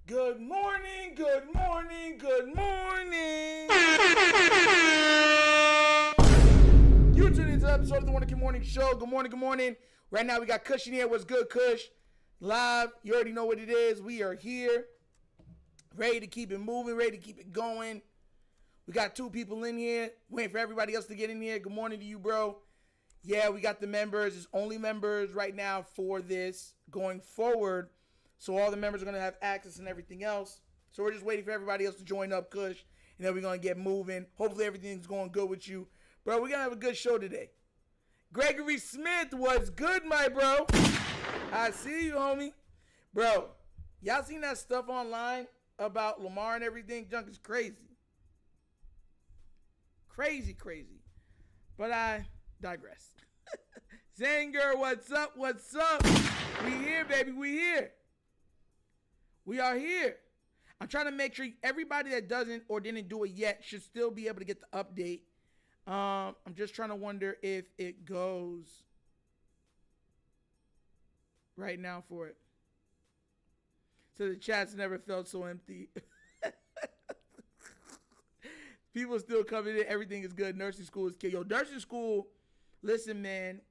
Good morning, good morning, good morning. You tuned into the episode of the Wunderkind Morning Show. Good morning, good morning. Right now we got Kush in here. What's good, Kush? Live. You already know what it is. We are here. Ready to keep it moving, ready to keep it going. We got two people in here. Waiting for everybody else to get in here. Good morning to you, bro. Yeah, we got the members. It's only members right now for this going forward. So all the members are going to have access and everything else. So we're just waiting for everybody else to join up, Kush. And then we're going to get moving. Hopefully everything's going good with you. Bro, we're going to have a good show today. Gregory Smith, what's good, my bro? I see you, homie. Bro, y'all seen that stuff online about Lamar and everything? Junk is crazy. Crazy. But I digress. Zanger, what's up? What's up? We here, baby. We here. We are here. I'm trying to make sure everybody that doesn't or didn't do it yet should still be able to get the update. I'm just trying to wonder if it goes right now for it. So the chat's never felt so empty. People still coming in. Everything is good. Nursing school is kid. Yo, nursing school, listen, man.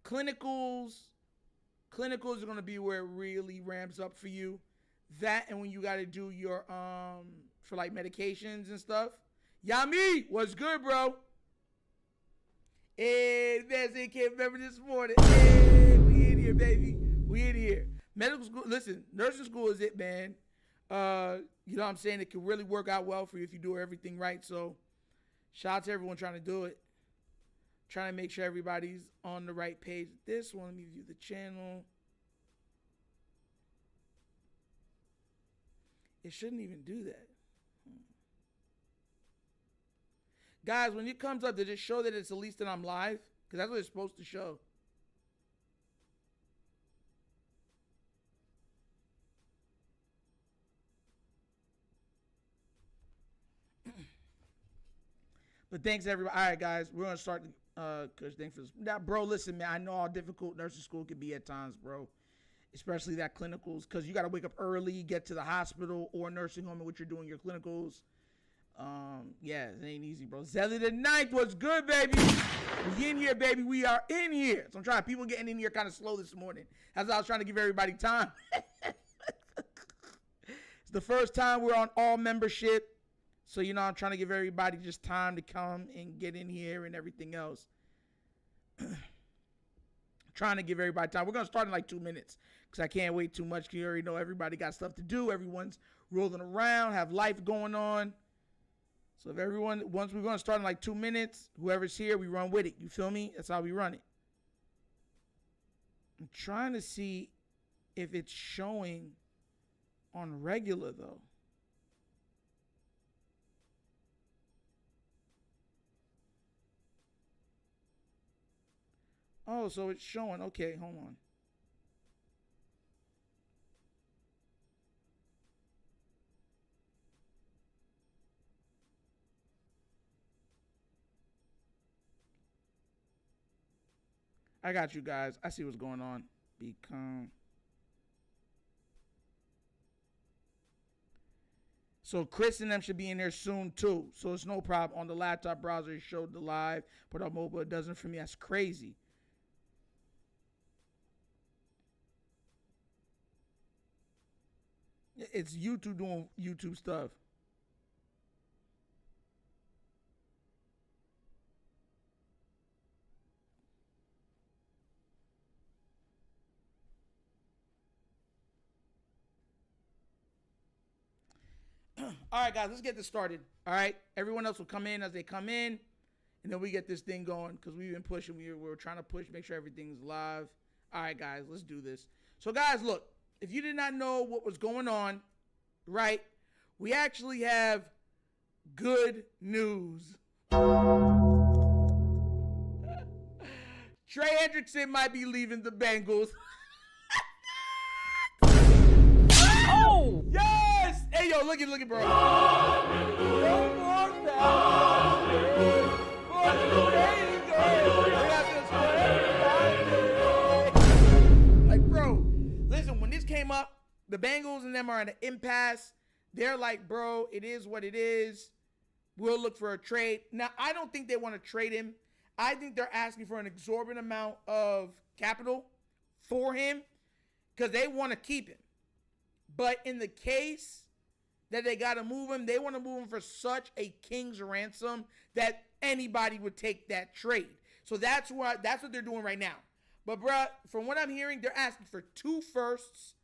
Clinicals are going to be where it really ramps up for you. That and when you got to do your, for like medications and stuff. Yami, what's good, bro? Hey, man, they can't remember this morning. Hey, we in here, baby. We in here. Medical school, listen, nursing school is it, man. You know what I'm saying? It can really work out well for you if you do everything right. So shout out to everyone trying to do it. Trying to make sure everybody's on the right page. This one, let me view the channel. It shouldn't even do that. Guys, when it comes up, does it show that it's at least that I'm live? Because that's what it's supposed to show. But thanks, everybody. All right, guys, we're going to start. Cause thanks for this. Now, bro, listen, man, I know how difficult nursing school can be at times, bro. Especially that clinicals, because you got to wake up early, get to the hospital or nursing home in which you're doing your clinicals. Yeah, it ain't easy, bro. Zelly the Ninth, what's good, baby? We in here, baby. We are in here. So I'm trying. People getting in here kind of slow this morning. As I was trying to give everybody time. It's the first time we're on all membership. So, you know, I'm trying to give everybody just time to come and get in here and everything else. Trying to give everybody time. We're going to start in like 2 minutes because I can't wait too much. You already know everybody got stuff to do. Everyone's rolling around, have life going on. So if everyone, once we're going to start in like 2 minutes, whoever's here, we run with it. You feel me? That's how we run it. I'm trying to see if it's showing on regular though. Oh, so it's showing. Okay, hold on. I got you guys. I see what's going on. Become. So Chris and them should be in there soon too. So it's no problem. On the laptop browser, it showed the live, but on mobile it doesn't for me. That's crazy. It's YouTube doing YouTube stuff. All right, guys, let's get this started. All right, everyone else will come in as they come in, and then we get this thing going because we've been pushing. We're trying to push, make sure everything's live. All right, guys, let's do this. So, guys, look, if you did not know what was going on, right, we actually have good news. Trey Hendrickson might be leaving the Bengals. Oh! Yes! Hey, yo, look at, bro. No more passes. Like, bro, listen, when this came up, The Bengals and them are at an impasse. They're like, bro, it is what it is. We'll look for a trade. Now, I don't think they want to trade him. I think they're asking for an exorbitant amount of capital for him because they want to keep him. But in the case that they got to move him, they want to move him for such a king's ransom that anybody would take that trade. So that's what they're doing right now. But, bruh, from what I'm hearing, they're asking for 2 firsts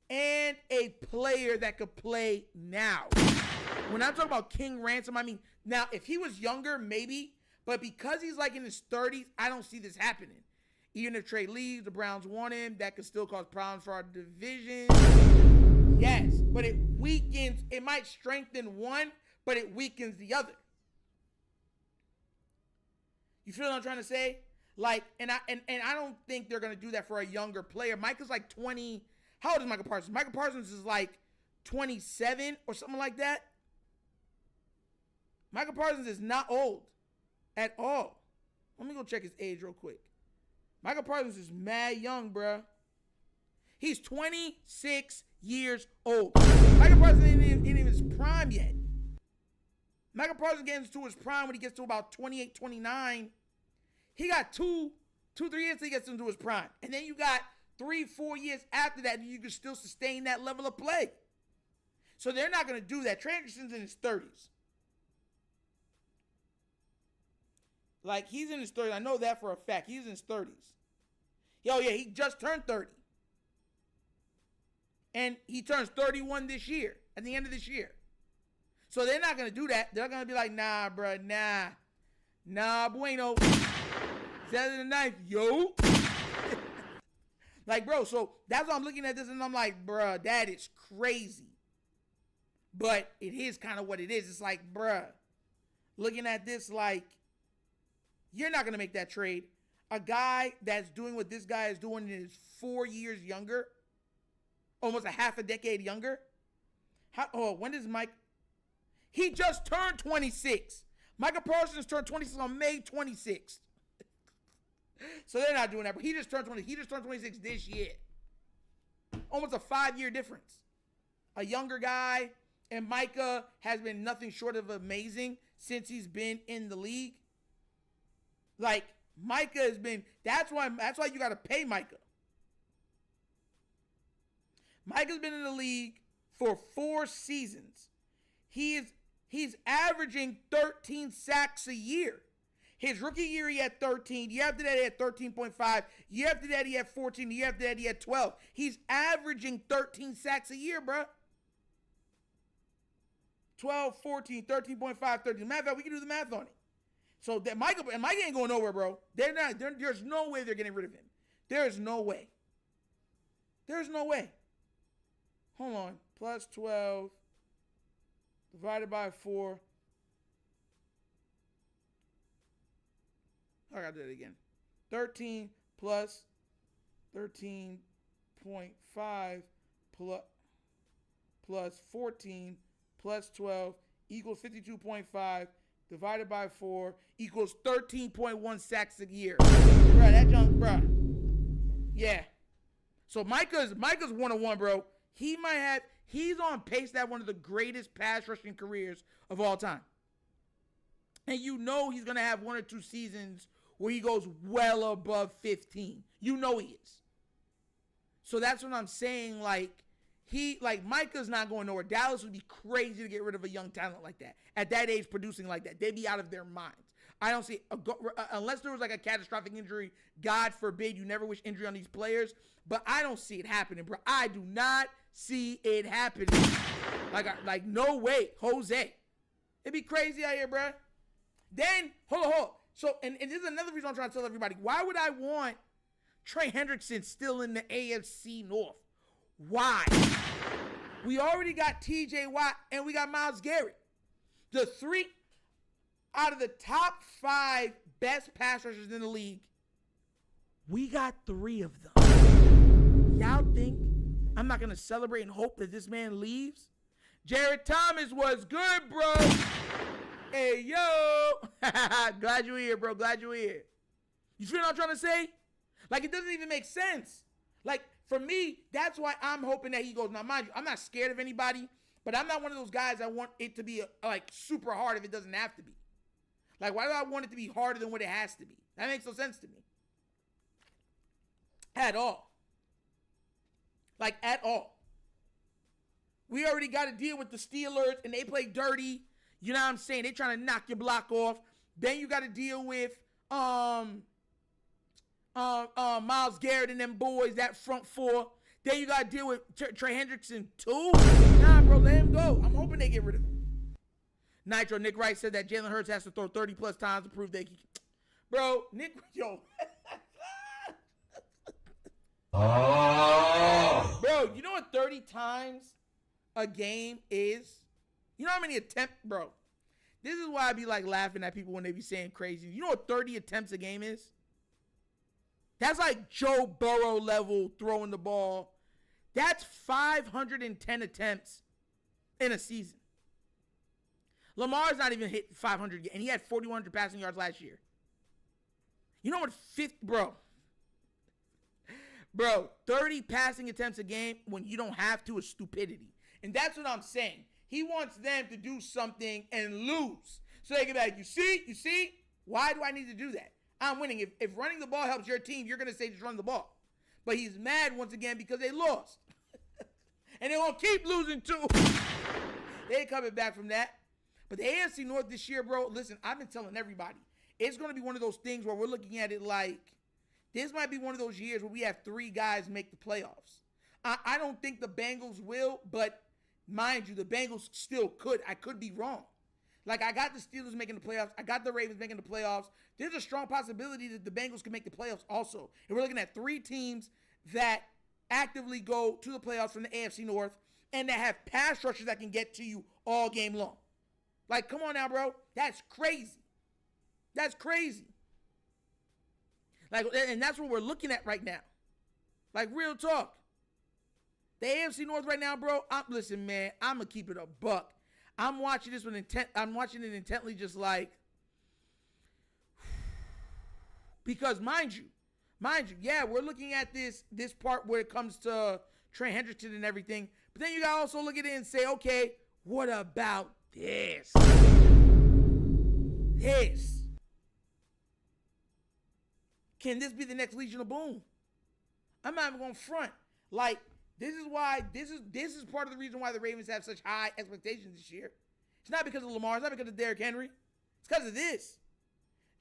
and a player that could play now. When I'm talking about king ransom, I mean, now, if he was younger, maybe. But because he's like in his 30s, I don't see this happening. Even if Trey leaves, the Browns want him. That could still cause problems for our division. Yes, but it weakens. It might strengthen one, but it weakens the other. You feel what I'm trying to say? Like, and I don't think they're gonna do that for a younger player. Micah's like 20. How old is Micah Parsons? Micah Parsons is like 27 or something like that. Micah Parsons is not old at all. Let me go check his age real quick. Micah Parsons is mad young, bruh. He's 26 years old. Micah Parsons ain't in his prime yet. Micah Parsons gets into his prime when he gets to about 28, 29. He got 2, 3 years till he gets into his prime. And then you got 3, 4 years after that, and you can still sustain that level of play. So they're not going to do that. Trey Hendrickson's in his 30s. Like, he's in his 30s. I know that for a fact. He's in his 30s. Yo, yeah, he just turned 30. And he turns 31 this year, at the end of this year. So they're not going to do that. They're going to be like, nah, bro, nah. Nah, bueno. Saturday the knife, yo. Like, bro, so that's why I'm looking at this and I'm like, bro, that is crazy. But it is kind of what it is. It's like, bruh, looking at this like, you're not going to make that trade. A guy that's doing what this guy is doing is 4 years younger, almost a half a decade younger. When is Mike? He just turned 26. Micah Parsons turned 26 on May 26th. So they're not doing that, but he just turned 20. He just turned 26 this year. Almost a 5-year difference. A younger guy, and Micah has been nothing short of amazing since he's been in the league. Like, Micah has been, that's why you got to pay Micah. Micah's been in the league for 4 seasons. He's averaging 13 sacks a year. His rookie year, he had 13. Year after that, he had 13.5. Year after that, he had 14. Year after that, he had 12. He's averaging 13 sacks a year, bro. 12, 14, 13.5, 13. Matter of fact, we can do the math on it. So that Micah ain't going nowhere, bro. There's no way they're getting rid of him. There's no way. There's no way. Hold on. Plus 12 divided by 4. I got to do it again. 13 plus 13.5 plus 14 plus 12 equals 52.5 divided by 4 equals 13.1 sacks a year. Bruh, that junk, bruh. Yeah. So Micah's 101, bro. He's on pace to have one of the greatest pass rushing careers of all time. And you know he's going to have 1 or 2 seasons where he goes well above 15. You know he is. So that's what I'm saying. Like Micah's not going nowhere. Dallas would be crazy to get rid of a young talent like that. At that age, producing like that. They'd be out of their minds. I don't see, unless there was like a catastrophic injury, God forbid, you never wish injury on these players, but I don't see it happening, bro. I do not see it happening. Like no way, Jose. It'd be crazy out here, bro. Then, hold on. So, and this is another reason I'm trying to tell everybody. Why would I want Trey Hendrickson still in the AFC North? Why? We already got TJ Watt and we got Myles Garrett. The 3 out of the top 5 best pass rushers in the league, we got 3 of them. Y'all think I'm not going to celebrate and hope that this man leaves? Jared Thomas was good, bro. Hey, yo. Glad you're here, bro. Glad you're here. You feel what I'm trying to say? Like, it doesn't even make sense. Like, for me, that's why I'm hoping that he goes. Now, mind you, I'm not scared of anybody, but I'm not one of those guys that want it to be like super hard if it doesn't have to be. Like, why do I want it to be harder than what it has to be? That makes no sense to me. At all. Like, at all. We already got to deal with the Steelers, and they play dirty. You know what I'm saying? They trying to knock your block off. Then you got to deal with Myles Garrett and them boys, that front four. Then you got to deal with Trey Hendrickson too. Nah, bro, let him go. I'm hoping they get rid of him. Nitro, Nick Wright said that Jalen Hurts has to throw 30 plus times to prove they can. Bro, Nick, yo. Oh. Bro, you know what 30 times a game is? You know how many attempts, bro? This is why I be like laughing at people when they be saying crazy. You know what 30 attempts a game is? That's like Joe Burrow level throwing the ball. That's 510 attempts in a season. Lamar's not even hit 500 yet, and he had 4,100 passing yards last year. You know what? Bro, 30 passing attempts a game when you don't have to is stupidity. And that's what I'm saying. He wants them to do something and lose. So they can be like, you see? Why do I need to do that? I'm winning. If running the ball helps your team, you're going to say just run the ball. But he's mad once again because they lost. And they're going to keep losing too. They ain't coming back from that. But the AFC North this year, bro, listen, I've been telling everybody. It's going to be one of those things where we're looking at it like, this might be one of those years where we have 3 guys make the playoffs. I don't think the Bengals will, but mind you, the Bengals still could. I could be wrong. Like, I got the Steelers making the playoffs. I got the Ravens making the playoffs. There's a strong possibility that the Bengals can make the playoffs also. And we're looking at 3 teams that actively go to the playoffs from the AFC North and that have pass rushers that can get to you all game long. Like, come on now, bro. That's crazy. That's crazy. Like, and that's what we're looking at right now. Like, real talk. The AFC North right now, bro, listen, man, I'm going to keep it a buck. I'm watching this with intent. I'm watching it intently just like, because mind you, yeah, we're looking at this part where it comes to Trey Hendrickson and everything. But then you got to also look at it and say, okay, what about this? Can this be the next Legion of Boom? I'm not even going to front. Like, this is part of the reason why the Ravens have such high expectations this year. It's not because of Lamar. It's not because of Derrick Henry. It's because of this.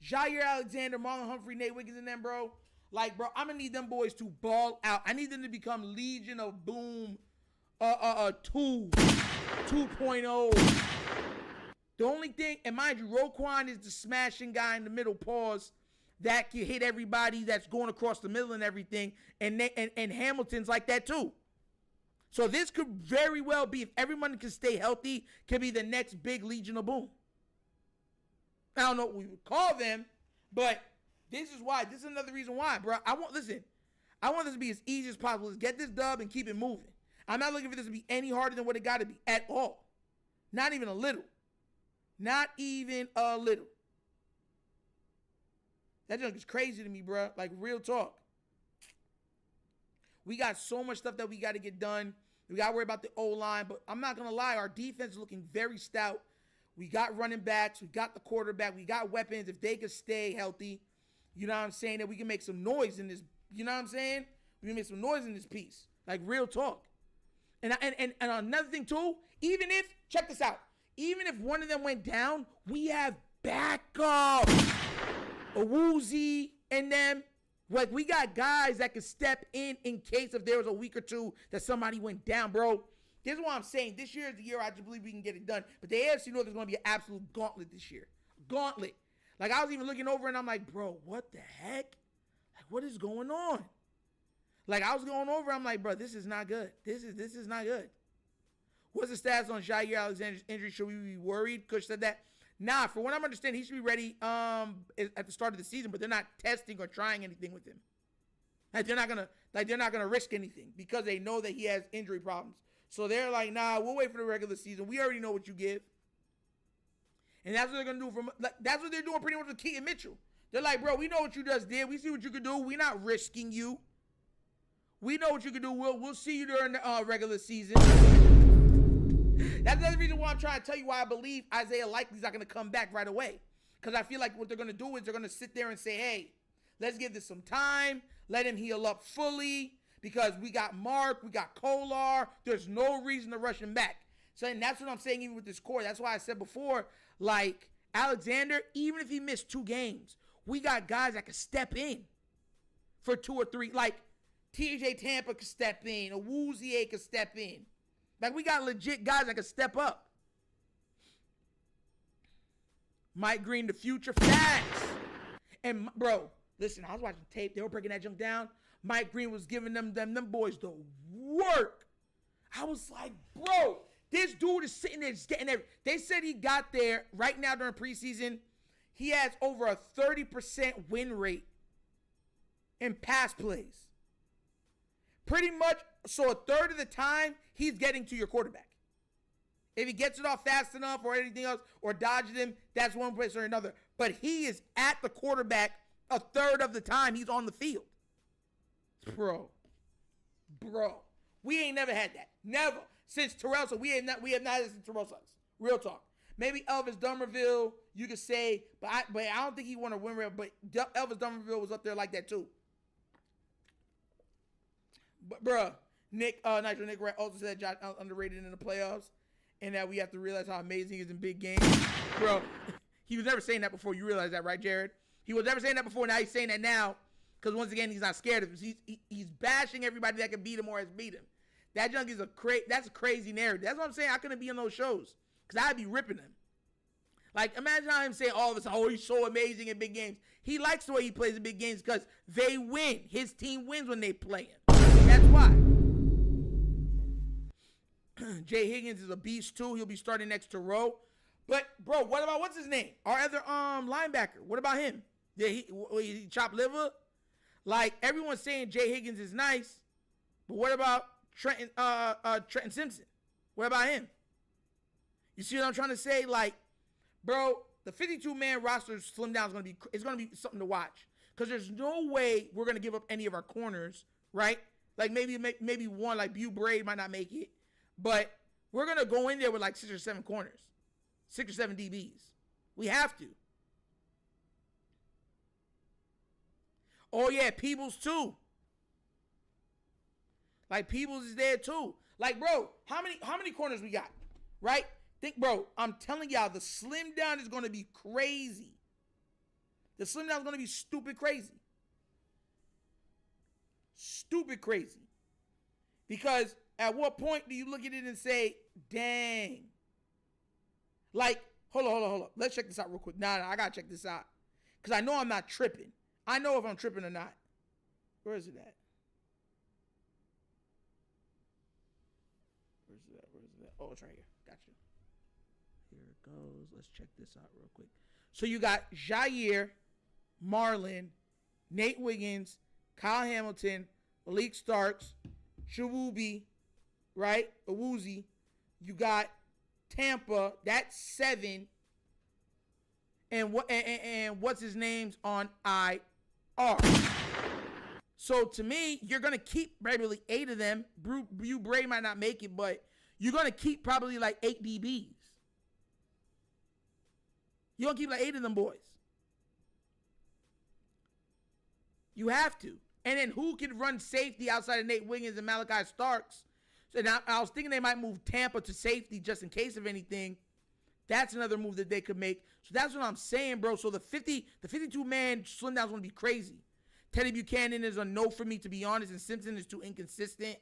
Jair Alexander, Marlon Humphrey, Nate Wiggins, and them, bro. Like, bro, I'm going to need them boys to ball out. I need them to become Legion of Boom 2.0. The only thing, and mind you, Roquan is the smashing guy in the middle, pause, that can hit everybody that's going across the middle and everything, and Hamilton's like that too. So this could very well be, if everyone can stay healthy, could be the next big Legion of Boom. I don't know what we would call them, but this is why. This is another reason why, bro. I want this to be as easy as possible. Let's get this dub and keep it moving. I'm not looking for this to be any harder than what it got to be at all. Not even a little. Not even a little. That junk is crazy to me, bro. Like, real talk. We got so much stuff that we got to get done. We got to worry about the O-line. But I'm not going to lie. Our defense is looking very stout. We got running backs. We got the quarterback. We got weapons. If they could stay healthy, you know what I'm saying, that we can make some noise in this. You know what I'm saying? We can make some noise in this piece. Like, real talk. And another thing, too, even if, check this out, even if one of them went down, we have backup. A Woozy and them. Like, we got guys that can step in case if there was a week or two that somebody went down, bro. This is what I'm saying. This year is the year I just believe we can get it done. But the AFC North is going to be an absolute gauntlet this year. Gauntlet. Like, I was even looking over and I'm like, bro, what the heck? Like, what is going on? Like, I was going over, I'm like, bro, this is not good. This is not good. What's the stats on Jair Alexander's injury? Should we be worried? Kush said that. Nah, for what I'm understanding, he should be ready at the start of the season, but they're not testing or trying anything with him. Like, they're not gonna risk anything because they know that he has injury problems. So they're like, nah, we'll wait for the regular season. We already know what you give. And that's what they're gonna do that's what they're doing pretty much with Keaton Mitchell. They're like, bro, we know what you just did. We see what you could do. We're not risking you. We know what you can do. We'll see you during the regular season. That's another reason why I'm trying to tell you why I believe Isaiah Likely's not going to come back right away. Because I feel like what they're going to do is they're going to sit there and say, hey, let's give this some time. Let him heal up fully. Because we got Mark, we got Kolar. There's no reason to rush him back. So and that's what I'm saying even with this core. That's why I said before, like, Alexander, even if he missed 2 games, we got guys that can step in for 2 or 3. Like, TJ Tampa could step in. Awuzie could step in. Like, we got legit guys that can step up. Mike Green, the future. Facts. And, bro, listen, I was watching tape. They were breaking that junk down. Mike Green was giving them boys the work. I was like, bro, this dude is sitting there just getting there. They said he got there right now during preseason. He has over a 30% win rate in pass plays. Pretty much, so a third of the time, he's getting to your quarterback. If he gets it off fast enough or anything else, or dodging him, that's one place or another. But he is at the quarterback a third of the time he's on the field. Bro, we ain't never had that. Never. Since Terrell, so we have not had this since Terrell Suggs. Real talk. Maybe Elvis Dumerville, you could say, but I don't think he won a win rate, but Elvis Dumerville was up there like that too. But, bruh, Nick Wright also said Josh underrated in the playoffs, and that we have to realize how amazing he is in big games. Bro, he was never saying that before. You realize that, right, Jared? He was never saying that before. Now he's saying that now. Because once again, he's not scared of him. He's bashing everybody that can beat him or has beat him. That junk is that's a crazy narrative. That's what I'm saying. I couldn't be in those shows. Because I'd be ripping him. Like, imagine how him saying all of a sudden, oh, he's so amazing in big games. He likes the way he plays in big games because they win. His team wins when they play him. That's why. Jay Higgins is a beast too. He'll be starting next to Rowe. But, bro, what about, what's his name? Our other linebacker. What about him? Did he chop liver? Like, everyone's saying Jay Higgins is nice, but what about Trenton Simpson? What about him? You see what I'm trying to say? Like, bro, the 52-man roster slim down is going to be something to watch because there's no way we're going to give up any of our corners, right? Like, maybe one, like Bew Braid might not make it, but we're going to go in there with like 6 or 7 corners, 6 or 7 DBs. We have to. Oh, yeah, Peebles, too. Like, Peebles is there, too. Like, bro, how many corners we got, right? Think, bro, I'm telling y'all, the slim down is going to be crazy. The slim down is going to be stupid crazy. Stupid crazy. Because at what point do you look at it and say, dang. Like, hold on. Let's check this out real quick. Nah, I got to check this out. Because I know I'm not tripping. I know if I'm tripping or not. Where is it at? Where is it at? Oh, it's right here. Gotcha. Here it goes. Let's check this out real quick. So you got Jair, Marlon, Nate Wiggins, Kyle Hamilton, Malik Starks, Shawubi, right? Awuzie. You got Tampa. That's 7. And what's his name's on IR. So to me, you're gonna keep probably 8 of them. Bew Bray might not make it, but you're gonna keep probably like 8 DBs. You're gonna keep like 8 of them boys. You have to. And then who can run safety outside of Nate Wiggins and Malachi Starks? So now I was thinking they might move Tampa to safety just in case of anything. That's another move that they could make. So that's what I'm saying, bro. So the 52-man slim down is going to be crazy. Teddy Buchanan is a no for me, to be honest, and Simpson is too inconsistent.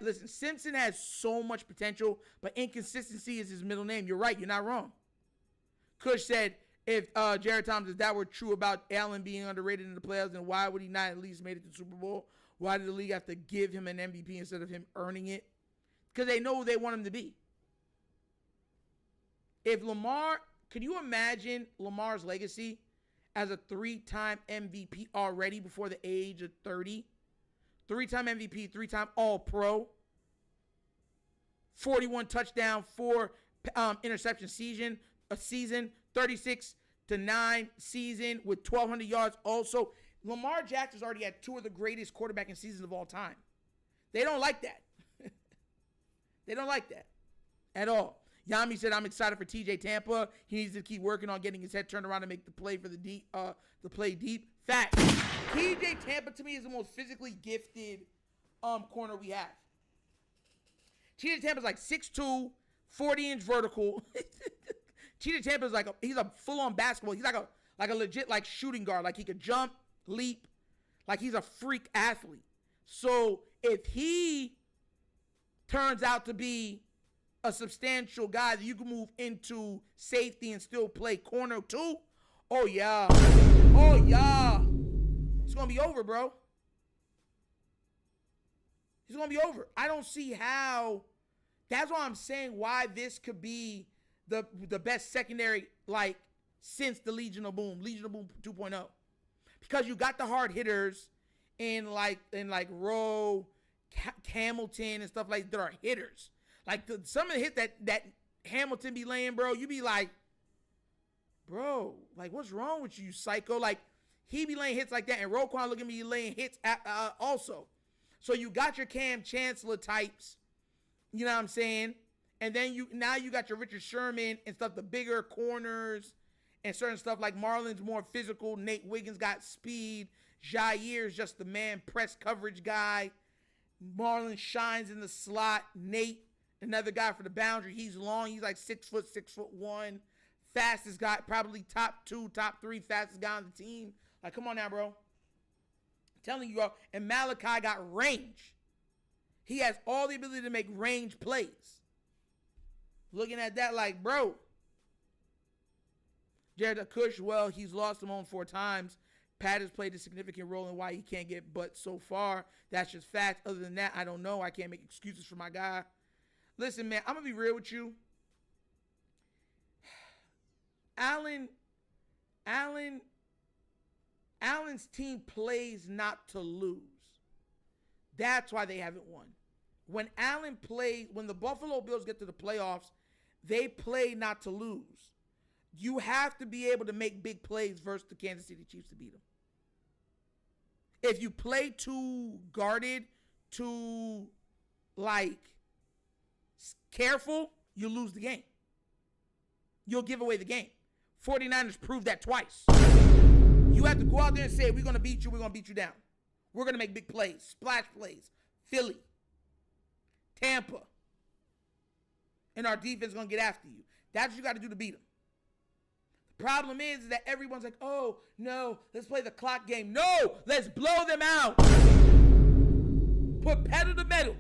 Listen, Simpson has so much potential, but inconsistency is his middle name. You're right. You're not wrong. Kush said, if Jared Thomas, if that were true about Allen being underrated in the playoffs, then why would he not at least made it to the Super Bowl? Why did the league have to give him an MVP instead of him earning it? Because they know who they want him to be. If Lamar, could you imagine Lamar's legacy as a 3-time MVP already before the age of 30? 3-time MVP, 3-time All-Pro, 41 touchdown, 4 interception season, 36-9 season with 1,200 yards also. Lamar Jackson's already had 2 of the greatest quarterbacking seasons of all time. They don't like that. They don't like that at all. Yami said, I'm excited for TJ Tampa. He needs to keep working on getting his head turned around and make the play for the play deep. Fact. TJ Tampa to me is the most physically gifted corner we have. TJ Tampa's like 6'2", 40-inch vertical. TJ Tampa's like he's a full-on basketball. He's like a legit like shooting guard. Like he could jump, leap. Like he's a freak athlete. So if he turns out to be a substantial guy that you can move into safety and still play corner too, oh yeah. It's going to be over, bro. It's going to be over. I don't see how. That's why I'm saying why this could be the best secondary, like, since the Legion of Boom 2.0. Because you got the hard hitters in Rowe, Hamilton and stuff like that are hitters. Like some of the hits that Hamilton be laying, bro, you be like, bro, like what's wrong with you, psycho? Like he be laying hits like that, and Roquan looking at me laying hits also. So you got your Cam Chancellor types, you know what I'm saying? And then you got your Richard Sherman and stuff, the bigger corners and certain stuff like Marlon's more physical. Nate Wiggins got speed. Jair's just the man press coverage guy. Marlon shines in the slot. Nate, another guy for the boundary. He's long. He's like 6'1". Fastest guy, probably top 2, top 3 fastest guy on the team. Like, come on now, bro. I'm telling you, bro. And Malachi got range. He has all the ability to make range plays. Looking at that like, bro. Jared Kush, well, he's lost him on 4 times. Pat has played a significant role in why he can't get but so far. That's just fact. Other than that, I don't know. I can't make excuses for my guy. Listen, man, I'm going to be real with you. Allen's team plays not to lose. That's why they haven't won. When the Buffalo Bills get to the playoffs, they play not to lose. You have to be able to make big plays versus the Kansas City Chiefs to beat them. If you play too guarded, too, careful, you lose the game. You'll give away the game. 49ers proved that twice. You have to go out there and say, we're going to beat you, we're going to beat you down. We're going to make big plays, splash plays. Philly, Tampa, and our defense is going to get after you. That's what you got to do to beat them. The problem is that everyone's like, oh, no, let's play the clock game. No, let's blow them out. Put pedal to metal.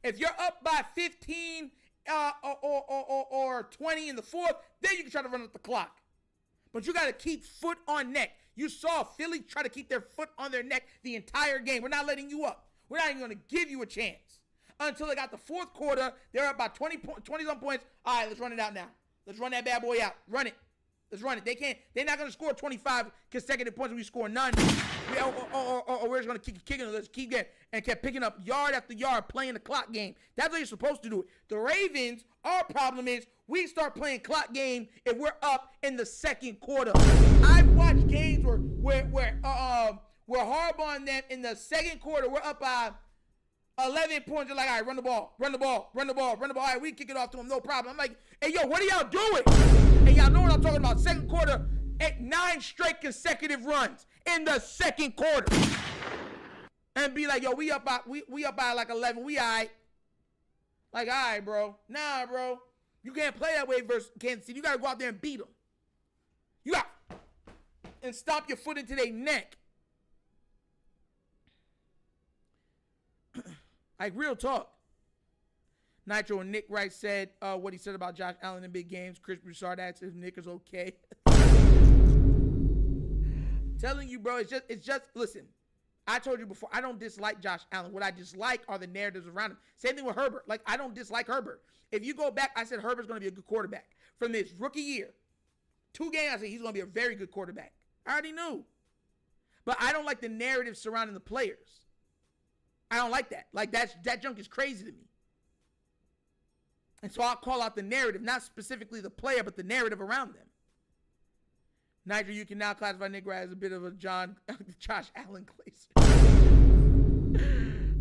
If you're up by 15 or 20 in the fourth, then you can try to run up the clock. But you got to keep foot on neck. You saw Philly try to keep their foot on their neck the entire game. We're not letting you up. We're not even going to give you a chance. Until they got the fourth quarter, they're up by 20-some points. All right, let's run it out now. Let's run that bad boy out. Run it. Let's run it. They're not going to score 25 consecutive points when we score none. We're just going to keep kicking it. Let's keep getting and kept picking up yard after yard playing the clock game. That's how you're supposed to do it. The Ravens, our problem is we start playing clock game if we're up in the second quarter. I've watched games where Harbaugh and them in the second quarter, we're up by 11 points. They're like, all right, run the ball. All right, we kick it off to them, no problem. I'm like, hey, yo, what are y'all doing? And y'all know what I'm talking about. Second quarter, 9 straight consecutive runs in the second quarter. And be like, yo, we up by like 11. We all right. Like, all right, bro. Nah, bro. You can't play that way versus Kansas City. You got to go out there and beat them. You got and stomp your foot into their neck. Like, real talk. Nitro and Nick Wright said what he said about Josh Allen in big games. Chris Broussard asked if Nick is okay. Telling you, bro, it's just, listen, I told you before, I don't dislike Josh Allen. What I dislike are the narratives around him. Same thing with Herbert. Like, I don't dislike Herbert. If you go back, I said Herbert's going to be a good quarterback. From this rookie year, 2 games, I said he's going to be a very good quarterback. I already knew. But I don't like the narrative surrounding the players. I don't like that. Like, that junk is crazy to me. And so I'll call out the narrative, not specifically the player, but the narrative around them. Nigel, you can now classify Nick Wright as a bit of a Josh Allen glazer.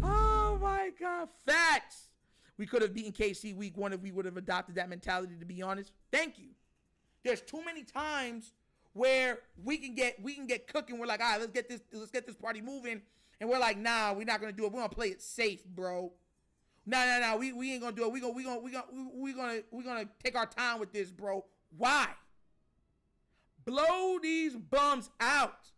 Oh, my my God. Facts. We could have beaten KC week 1 if we would have adopted that mentality, to be honest. Thank you. There's too many times where we can get cooking. We're like, all right, let's get this party moving. And we're like, nah, we're not gonna do it. We're gonna play it safe, bro. No. We ain't gonna do it. We're gonna take our time with this, bro. Why? Blow these bums out.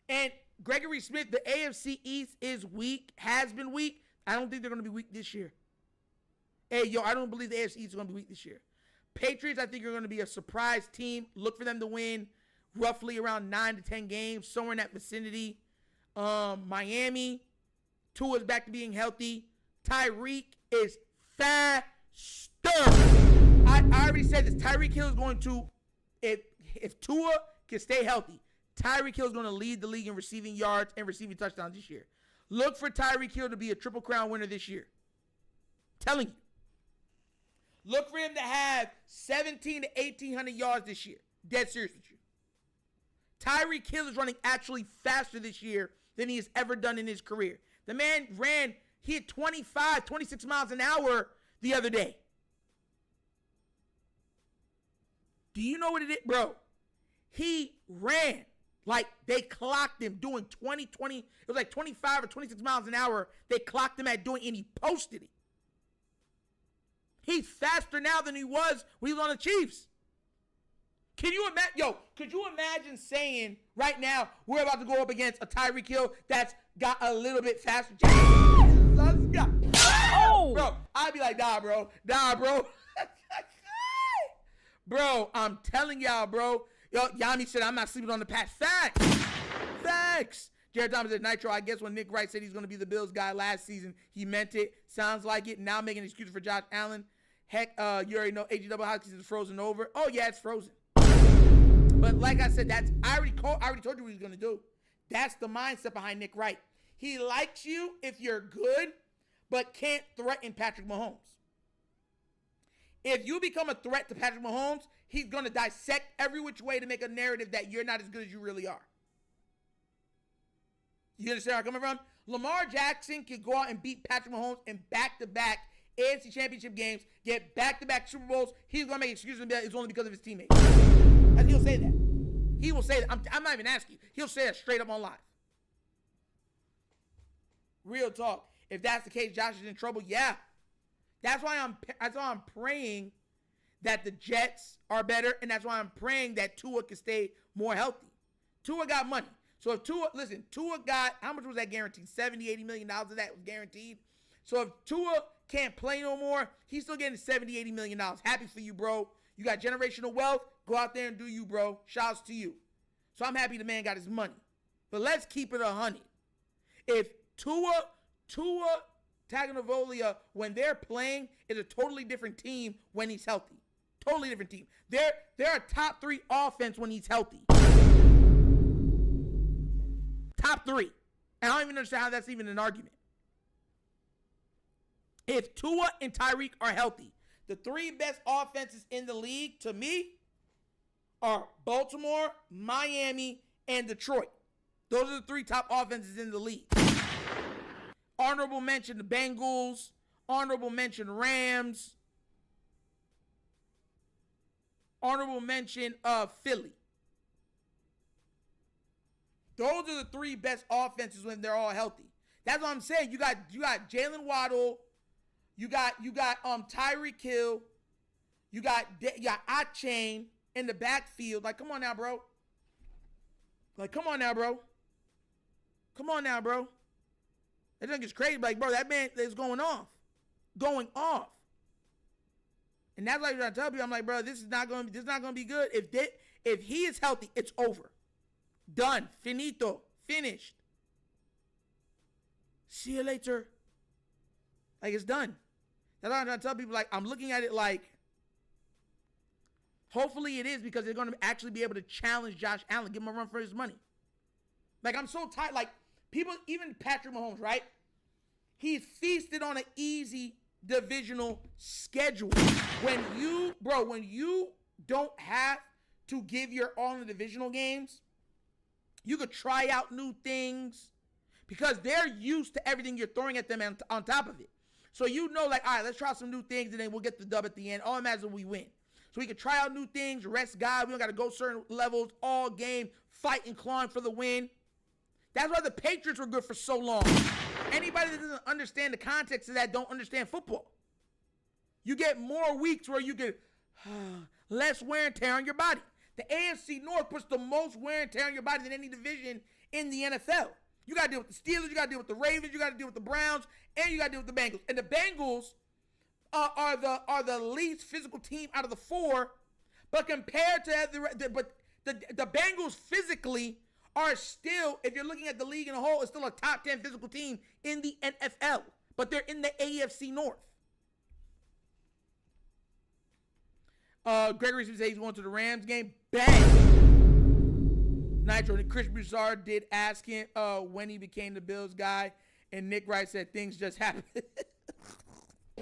And Gregory Smith, the AFC East is weak, has been weak. I don't think they're going to be weak this year. Hey, yo, I don't believe the AFC East is going to be weak this year. Patriots, I think, are going to be a surprise team. Look for them to win roughly around 9 to 10 games, somewhere in that vicinity. Miami, Tua's back to being healthy. Tyreek is faster. I already said this. Tyreek Hill is going to, if Tua can stay healthy, Tyreek Hill is going to lead the league in receiving yards and receiving touchdowns this year. Look for Tyreek Hill to be a Triple Crown winner this year. Telling you. Look for him to have 17 to 1,800 yards this year. Dead serious with you. Tyreek Hill is running actually faster this year than he has ever done in his career. The man he hit 25, 26 miles an hour the other day. Do you know what it is? Bro, he ran. Like, they clocked him doing 20, it was like 25 or 26 miles an hour. They clocked him at doing, and he posted it. He's faster now than he was when he was on the Chiefs. Can you imagine, could you imagine saying right now, we're about to go up against a Tyreek Hill that's got a little bit faster? Let's go. Oh! Bro, I'd be like, nah, bro. Bro, I'm telling y'all, bro. Yo, Yami said, I'm not sleeping on the past. Facts. Jared Thomas said, Nitro, I guess when Nick Wright said he's going to be the Bills guy last season, he meant it. Sounds like it. Now making excuses for Josh Allen. Heck, you already know AG Hopkins is frozen over. Oh, yeah, it's frozen. But like I said, I already told you what he's going to do. That's the mindset behind Nick Wright. He likes you if you're good, but can't threaten Patrick Mahomes. If you become a threat to Patrick Mahomes, he's going to dissect every which way to make a narrative that you're not as good as you really are. You understand where I'm coming from? Lamar Jackson can go out and beat Patrick Mahomes in back-to-back AFC Championship games, get back-to-back Super Bowls. He's going to make excuses and be like, it's only because of his teammates. And he'll say that. He will say that. I'm not even asking you. He'll say that straight up on live. Real talk. If that's the case, Josh is in trouble. Yeah. That's why I'm praying that the Jets are better, and that's why I'm praying that Tua can stay more healthy. Tua got money. So if Tua got, how much was that guaranteed? $70, $80 million of that was guaranteed. So if Tua can't play no more, he's still getting $70, $80 million. Happy for you, bro. You got generational wealth. Go out there and do you, bro. Shouts to you. So I'm happy the man got his money. But let's keep it 100. If Tua Tagovailoa, when they're playing, is a totally different team when he's healthy. Totally different team. They're a top 3 offense when he's healthy. Top 3. And I don't even understand how that's even an argument. If Tua and Tyreek are healthy, the 3 best offenses in the league, to me, are Baltimore, Miami, and Detroit. Those are the 3 top offenses in the league. Honorable mention the Bengals. Honorable mention Rams. Honorable mention Philly. Those are the 3 best offenses when they're all healthy. That's what I'm saying. You got Jalen Waddle. You got Tyreek Hill. You got Achane in the backfield. Like, come on now, bro. Come on now, bro. That thing is crazy. Like, bro, that man is going off. And that's why I tell people, I'm like, bro, this is not going to be good. If he is healthy, it's over. Done. Finito. Finished. See you later. Like, it's done. That's why I'm trying to tell people, like, I'm looking at it like, hopefully it is, because they're going to actually be able to challenge Josh Allen, give him a run for his money. Like, I'm so tired. Like, people, even Patrick Mahomes, right? He's feasted on an easy divisional schedule. When you don't have to give your all in the divisional games, you could try out new things. because they're used to everything you're throwing at them on top of it. So you know, like, all right, let's try some new things, and then we'll get the dub at the end. All that matters is we win. So we can try out new things, rest guys. We don't got to go certain levels all game, fight and clawing for the win. That's why the Patriots were good for so long. Anybody that doesn't understand the context of that don't understand football. You get more weeks where you get less wear and tear on your body. The AFC North puts the most wear and tear on your body than any division in the NFL. You got to deal with the Steelers, you got to deal with the Ravens, you got to deal with the Browns, and you got to deal with the Bengals. And the Bengals are the least physical team out of the four, but compared to the Bengals physically are still, if you're looking at the league in a whole, it's still a top 10 physical team in the NFL, but they're in the AFC North. Gregory says he's going to the Rams game. Bang! Nitro. And Chris Broussard did ask him when he became the Bills guy, and Nick Wright said things just happened.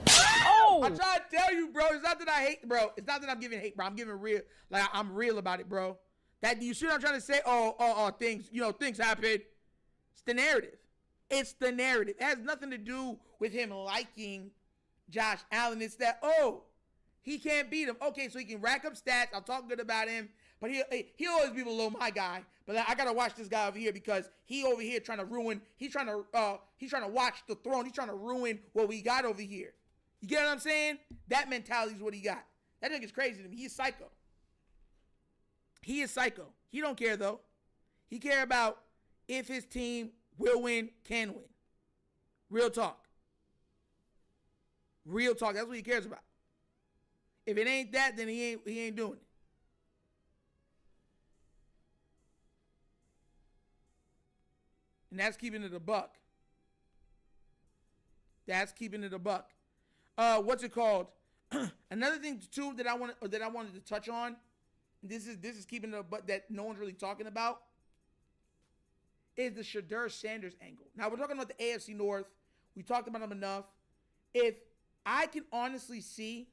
Oh! I'm trying to tell you, bro. It's not that I hate, bro. It's not that I'm giving hate, bro. I'm giving real. Like, I'm real about it, bro. That, you see what I'm trying to say? Things happen. It's the narrative. It's the narrative. It has nothing to do with him liking Josh Allen. It's that, he can't beat him. Okay, so he can rack up stats. I'll talk good about him. But he'll always be below my guy. But I gotta watch this guy over here because he over here trying to ruin. He's trying to watch the throne. He's trying to ruin what we got over here. You get what I'm saying? That mentality is what he got. That nigga's crazy to me. He's psycho. He is psycho. He don't care though. He care about if his team will win, can win. Real talk. Real talk. That's what he cares about. If it ain't that, then he ain't doing it. And that's keeping it a buck. That's keeping it a buck. What's it called? Another thing too that I wanted to touch on. This is keeping it a buck that no one's really talking about. Is the Shadur Sanders angle. Now we're talking about the AFC North. We talked about him enough. If I can honestly see,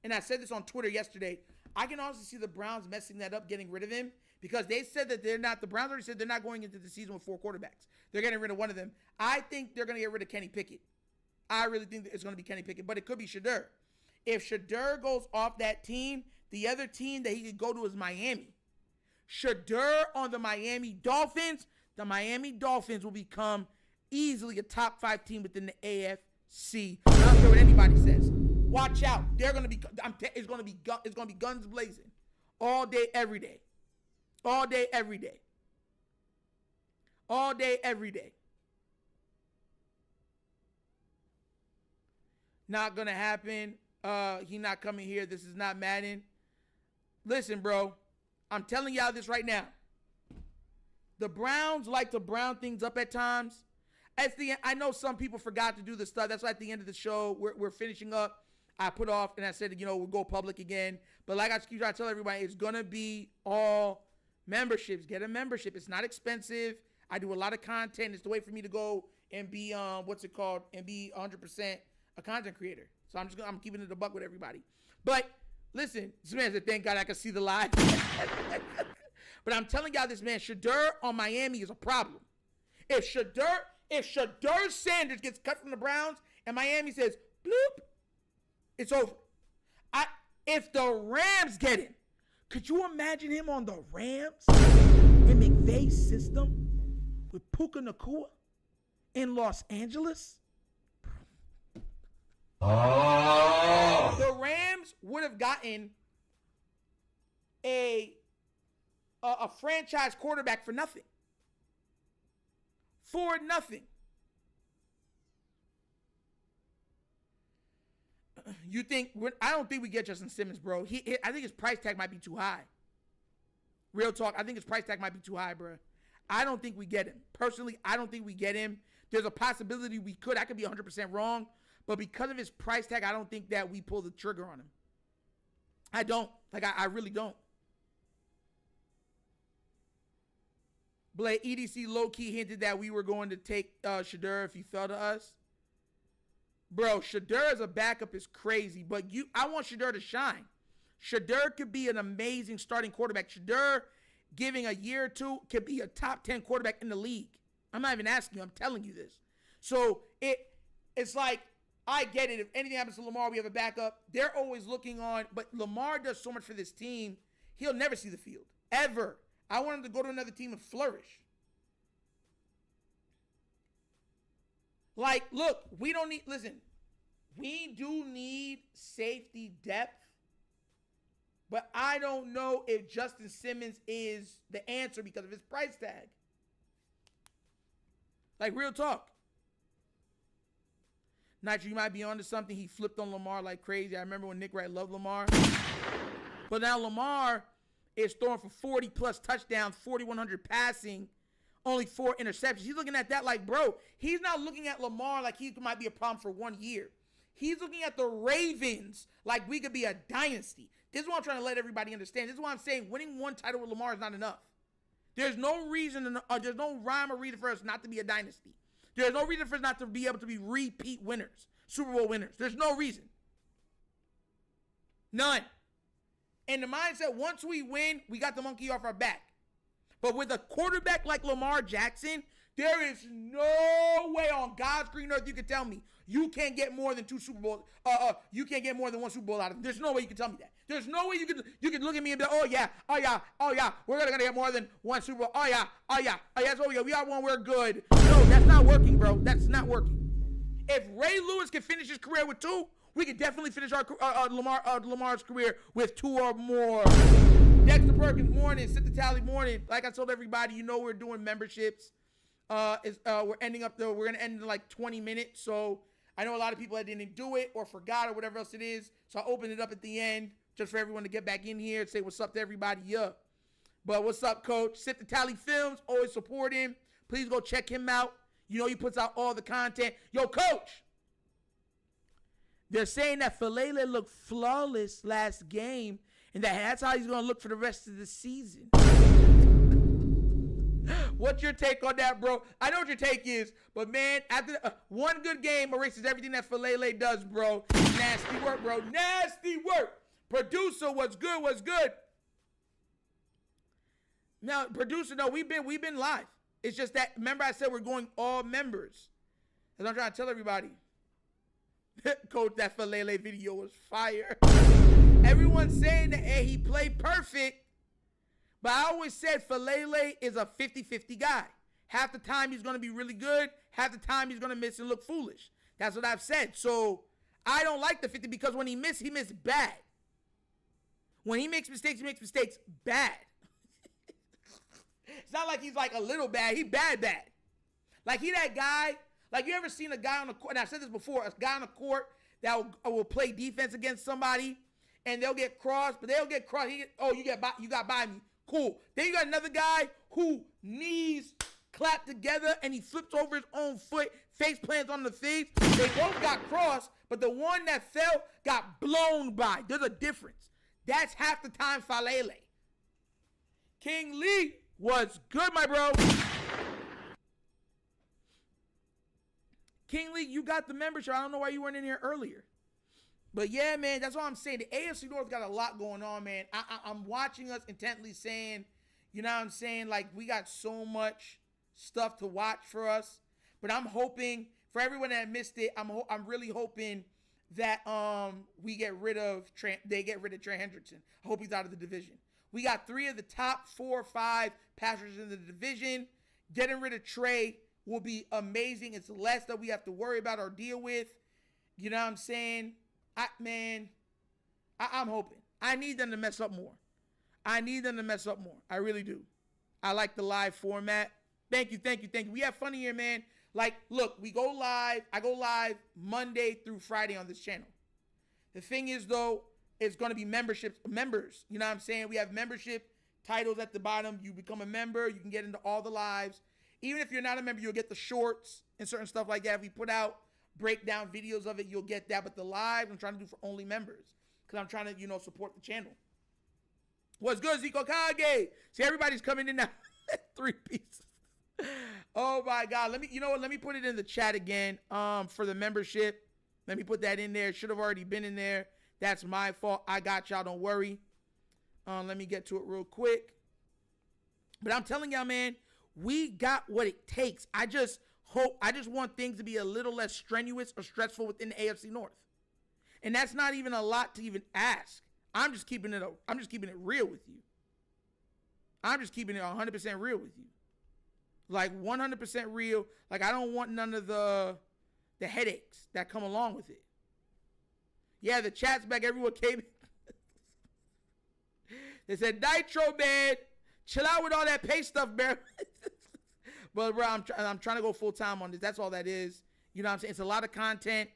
and I said this on Twitter yesterday, I can honestly see the Browns messing that up, getting rid of him, because they said that the Browns already said they're not going into the season with 4 quarterbacks. They're getting rid of one of them. I think they're going to get rid of Kenny Pickett. I really think that it's going to be Kenny Pickett, but it could be Shadur. If Shadur goes off that team, the other team that he could go to is Miami. Shadur on the Miami Dolphins will become easily a top 5 team within the AFC. I don't care what anybody says. Watch out. They're going to be, it's going to be guns blazing all day, every day. All day, every day. All day, every day. Not going to happen. He not coming here. This is not Madden. Listen, bro. I'm telling y'all this right now. The Browns like to brown things up at times. I know some people forgot to do the stuff. That's why at the end of the show, we're finishing up. I put off and I said, we'll go public again. But like I keep trying to tell everybody, it's going to be all memberships. Get a membership. It's not expensive. I do a lot of content. It's the way for me to go and be, and be 100% a content creator. So I'm keeping it a buck with everybody. But listen, this man said, thank God I can see the live. But I'm telling y'all this, man, Shadur on Miami is a problem. If Shadur Sanders gets cut from the Browns and Miami says, bloop, it's over. If the Rams get him, could you imagine him on the Rams in McVay's system with Puka Nacua in Los Angeles? Oh. The Rams would have gotten a franchise quarterback for nothing. For nothing. I don't think we get Justin Simmons, bro. I think his price tag might be too high. Real talk. I think his price tag might be too high, bro. I don't think we get him. Personally, I don't think we get him. There's a possibility we could. I could be 100% wrong. But because of his price tag, I don't think that we pull the trigger on him. I don't. I really don't. Blake, EDC low-key hinted that we were going to take Shadur if he fell to us. Bro, Shadur as a backup is crazy, but I want Shadur to shine. Shadur could be an amazing starting quarterback. Shadur, giving a year or two, could be a top 10 quarterback in the league. I'm not even asking you. I'm telling you this. So it's like, I get it. If anything happens to Lamar, we have a backup. They're always looking on. But Lamar does so much for this team. He'll never see the field. Ever. I want him to go to another team and flourish. Like, look, we don't need, listen, we do need safety depth, but I don't know if Justin Simmons is the answer because of his price tag. Like, real talk. Nitro, you might be onto something. He flipped on Lamar like crazy. I remember when Nick Wright loved Lamar. But now Lamar is throwing for 40-plus touchdowns, 4,100 passing, only 4 interceptions. He's looking at that like, bro, he's not looking at Lamar like he might be a problem for 1 year. He's looking at the Ravens like we could be a dynasty. This is what I'm trying to let everybody understand. This is why I'm saying winning one title with Lamar is not enough. There's no reason, there's no rhyme or reason for us not to be a dynasty. There's no reason for us not to be able to be repeat winners, Super Bowl winners. There's no reason. None. And the mindset, once we win, we got the monkey off our back. But with a quarterback like Lamar Jackson, there is no way on God's green earth you can tell me you can't get more than 2 Super Bowls. You can't get more than 1 Super Bowl out of him. There's no way you can tell me that. There's no way you can look at me and be like, oh yeah, we're gonna get more than 1 Super Bowl. Oh yeah, that's what we got. We got one. We're good. No, that's not working, bro. That's not working. If Ray Lewis can finish his career with 2, we can definitely finish our Lamar's career with 2 or more. Dexter Perkins morning, Sit the Tally morning. Like I told everybody, you know we're doing memberships. We're ending up though. We're gonna end in like 20 minutes. So I know a lot of people that didn't do it or forgot or whatever else it is. So I opened it up at the end just for everyone to get back in here and say what's up to everybody. Yeah. But what's up, Coach? Sit the Tally Films. Always support him. Please go check him out. You know he puts out all the content. Yo, Coach. They're saying that Falele looked flawless last game, and that's how he's going to look for the rest of the season. What's your take on that, bro? I know what your take is, but, man, after one good game erases everything that Falele does, bro. Nasty work, bro. Nasty work. Producer, what's good? What's good? Now, producer, no, we've been live. It's just that, remember I said we're going all members. As I'm trying to tell everybody. Coach, that Falele video was fire. Everyone's saying that he played perfect, but I always said Falele is a 50-50 guy. Half the time he's going to be really good. Half the time he's going to miss and look foolish. That's what I've said. So I don't like the 50 because when he missed bad. When he makes mistakes bad. It's not like he's like a little bad. He bad. Like he that guy. Like, you ever seen a guy on the court, and I've said this before, a guy on the court that will play defense against somebody, and they'll get crossed, but they'll get crossed. You got by me. Cool. Then you got another guy who knees clap together, and he flips over his own foot, face plants on the face. They both got crossed, but the one that fell got blown by. There's a difference. That's half the time Falele. King Lee was good, my bro. King Lee, you got the membership. I don't know why you weren't in here earlier. But yeah, man, that's all I'm saying. The AFC North got a lot going on, man. I'm watching us intently saying, you know what I'm saying? Like, we got so much stuff to watch for us. But I'm hoping, for everyone that missed it, I'm really hoping that they get rid of Trey Hendrickson. I hope he's out of the division. We got 3 of the top 4 or 5 passers in the division. Getting rid of Trey will be amazing. It's less that we have to worry about or deal with. You know what I'm saying? I'm hoping. I need them to mess up more. I really do. I like the live format. Thank you. We have fun here, man. Like, look, we go live. I go live Monday through Friday on this channel. The thing is, though, it's going to be members. You know what I'm saying? We have membership titles at the bottom. You become a member. You can get into all the lives. Even if you're not a member, you'll get the shorts and certain stuff like that. If we put out breakdown videos of it, you'll get that. But the live, I'm trying to do for only members because I'm trying to, support the channel. What's good, Zico Kage? See, everybody's coming in now. 3 pieces. Oh, my God. Let me put it in the chat again for the membership. Let me put that in there. Should have already been in there. That's my fault. I got y'all. Don't worry. Let me get to it real quick. But I'm telling y'all, man, we got what it takes. I just want things to be a little less strenuous or stressful within the AFC North. And that's not even a lot to even ask. I'm just keeping it real with you. I'm just keeping it 100% real with you. Like 100% real. Like I don't want none of the headaches that come along with it. Yeah, the chat's back. Everyone came. They said, Nitro, man, chill out with all that pay stuff, man. But, bro, I'm trying to go full-time on this. That's all that is. You know what I'm saying? It's a lot of content.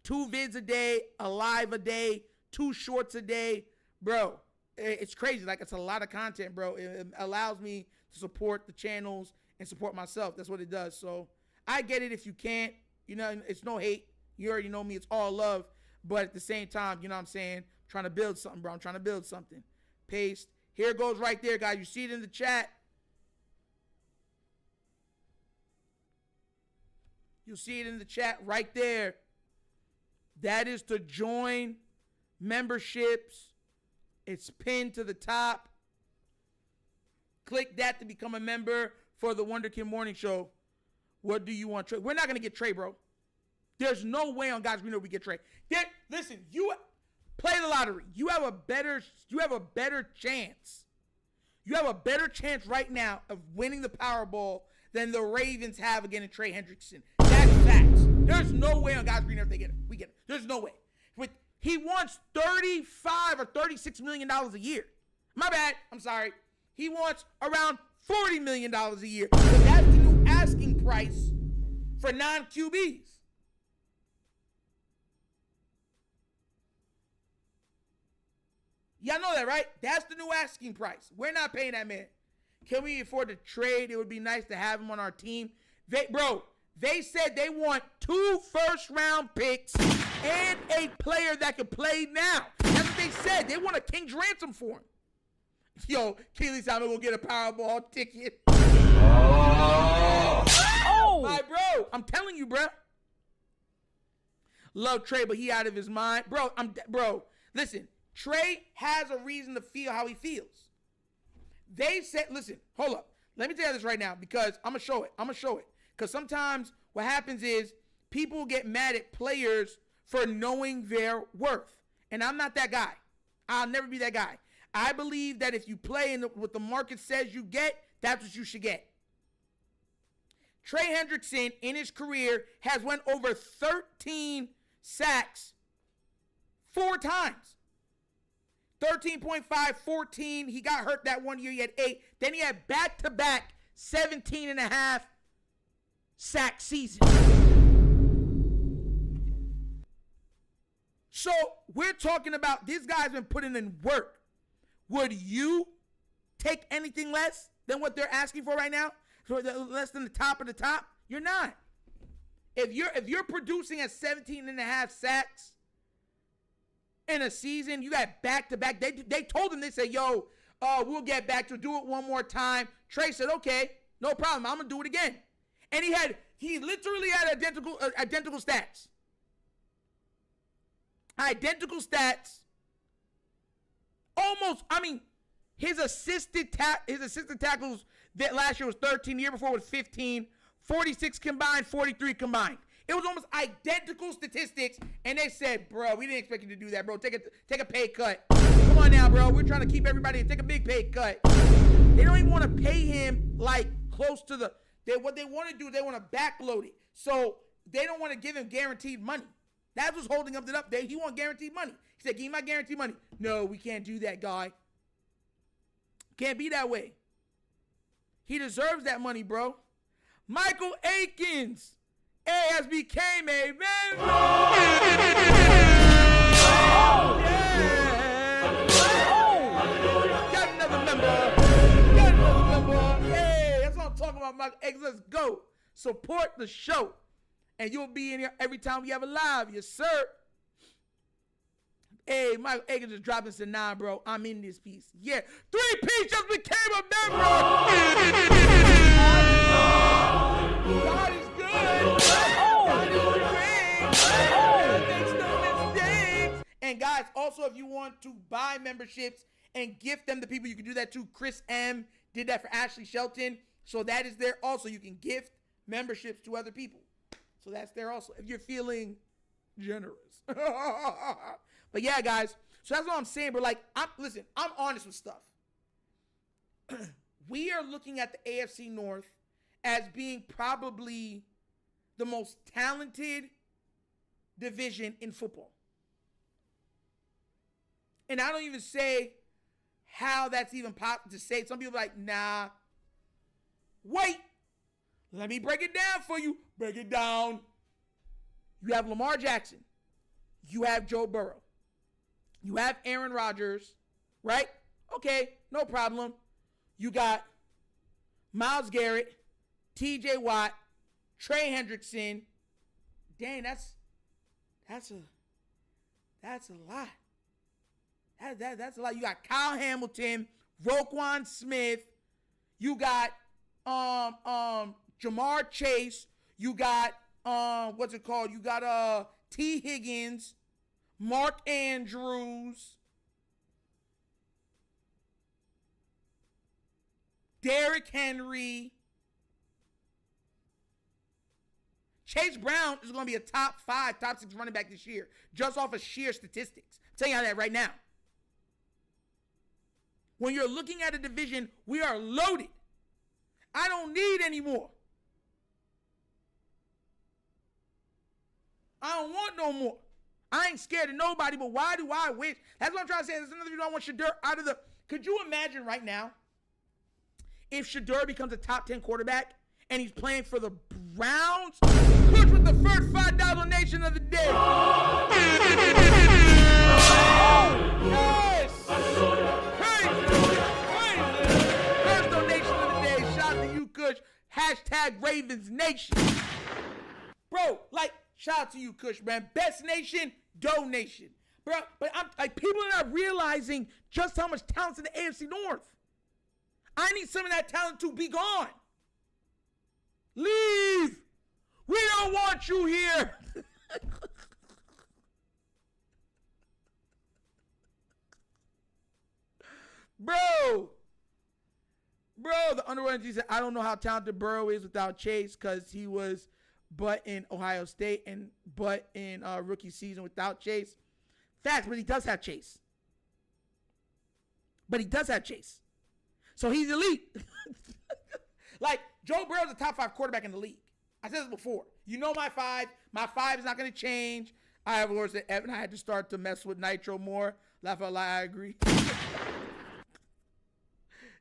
2 vids a day, a live a day, 2 shorts a day. Bro, it's crazy. Like, it's a lot of content, bro. It allows me to support the channels and support myself. That's what it does. So, I get it if you can't. You know, it's no hate. You already know me. It's all love. But at the same time, you know what I'm saying? I'm trying to build something, bro. I'm trying to build something. Paste. Here it goes right there, guys. You see it in the chat. You'll see it in the chat right there. That is to join memberships. It's pinned to the top. Click that to become a member for the Wunderkind Morning Show. What do you want, Trey? We're not going to get Trey, bro. There's no way on God's green earth we get Trey. Listen, you play the lottery. You have a better chance. You have a better chance right now of winning the Powerball than the Ravens have against Trey Hendrickson. That's facts. There's no way on God's green earth we get it. There's no way. He wants $35 or $36 million a year. My bad. I'm sorry. He wants around $40 million a year. But that's the new asking price for non-QBs. Y'all know that, right? That's the new asking price. We're not paying that man. Can we afford to trade? It would be nice to have him on our team. They said they want 2 first-round picks and a player that can play now. That's what they said. They want a king's ransom for him. Yo, Keely's I'm going to get a Powerball ticket. Oh! My bro, I'm telling you, bro. Love Trey, but he out of his mind. Bro, listen. Trey has a reason to feel how he feels. They said, listen, hold up. Let me tell you this right now because I'm going to show it. Because sometimes what happens is people get mad at players for knowing their worth. And I'm not that guy. I'll never be that guy. I believe that if you play in what the market says you get, that's what you should get. Trey Hendrickson in his career has went over 13 sacks 4 times. 13.5, 14. He got hurt that one year. He had 8. Then he had back-to-back 17.5 sack season. So we're talking about this guy's been putting in work. Would you take anything less than what they're asking for right now? So less than the top of the top? You're not. If you're producing at 17.5 sacks in a season, you got back-to-back. They told him, they said, yo, we'll get back to do it one more time. Trey said, okay, no problem. I'm going to do it again. And he literally had identical stats. Identical stats. Almost, his assisted tackles that last year was 13. The year before was 15. 46 combined, 43 combined. It was almost identical statistics, and they said, bro, we didn't expect you to do that, bro. Take a pay cut. Come on now, bro. We're trying to keep everybody and take a big pay cut. They don't even want to pay him, like, close to what they want to do, they want to backload it. So they don't want to give him guaranteed money. That's what's holding up. He want guaranteed money. He said, give me my guaranteed money. No, we can't do that, guy. Can't be that way. He deserves that money, bro. Michael Akins has became a member. Oh, yeah. Oh. Got another member. Hey, that's what I'm talking about, Michael Akins. Let's go. Support the show. And you'll be in here every time we have a live. Yes, sir. Hey, Michael Akins just dropping some 9, bro. I'm in this piece. Yeah. 3P just became a member. God is good. God is great. And guys, also if you want to buy memberships and gift them to people, you can do that too. Chris M did that for Ashley Shelton. So that is there also. You can gift memberships to other people. So that's there also if you're feeling generous. But yeah, guys. So that's what I'm saying. But like, I'm honest with stuff. We are looking at the AFC North as being probably the most talented division in football. And I don't even say how that's even possible to say. Some people are like, nah. Wait. Let me break it down for you. Break it down. You have Lamar Jackson. You have Joe Burrow. You have Aaron Rodgers, right? Okay, no problem. You got Myles Garrett, TJ Watt, Trey Hendrickson. Dang, that's a lot. That's a lot. You got Kyle Hamilton, Roquan Smith. You got Jamar Chase. You got what's it called? You got T. Higgins, Mark Andrews, Derrick Henry. Chase Brown is going to be a top 5, top 6 running back this year, just off of sheer statistics. I'm telling you that right now. When you're looking at a division, we are loaded. I don't need any more. I don't want no more. I ain't scared of nobody, but why do I wish? That's what I'm trying to say. There's another reason I want Shadur out of the... Could you imagine right now if Shadur becomes a top 10 quarterback and he's playing for the Browns? Coach with the first $5 donation of the day. Oh, yes! First donation of the day. Shout out to you, Kush. Hashtag Ravens Nation. Bro, like, shout out to you, Kush, man. Best nation, donation. Bro, but I'm like, people are not realizing just how much talent's in the AFC North. I need some of that talent to be gone. Leave. We don't want you here. Bro, the underworld said, I don't know how talented Burrow is without Chase because he was but in Ohio State and but in rookie season without Chase. Facts, but he does have Chase. So he's elite. Like, Joe Burrow's a top 5 quarterback in the league. I said this before. You know my 5. My 5 is not going to change. I have words that Evan, I had to start to mess with Nitro more. Laugh out loud, I agree.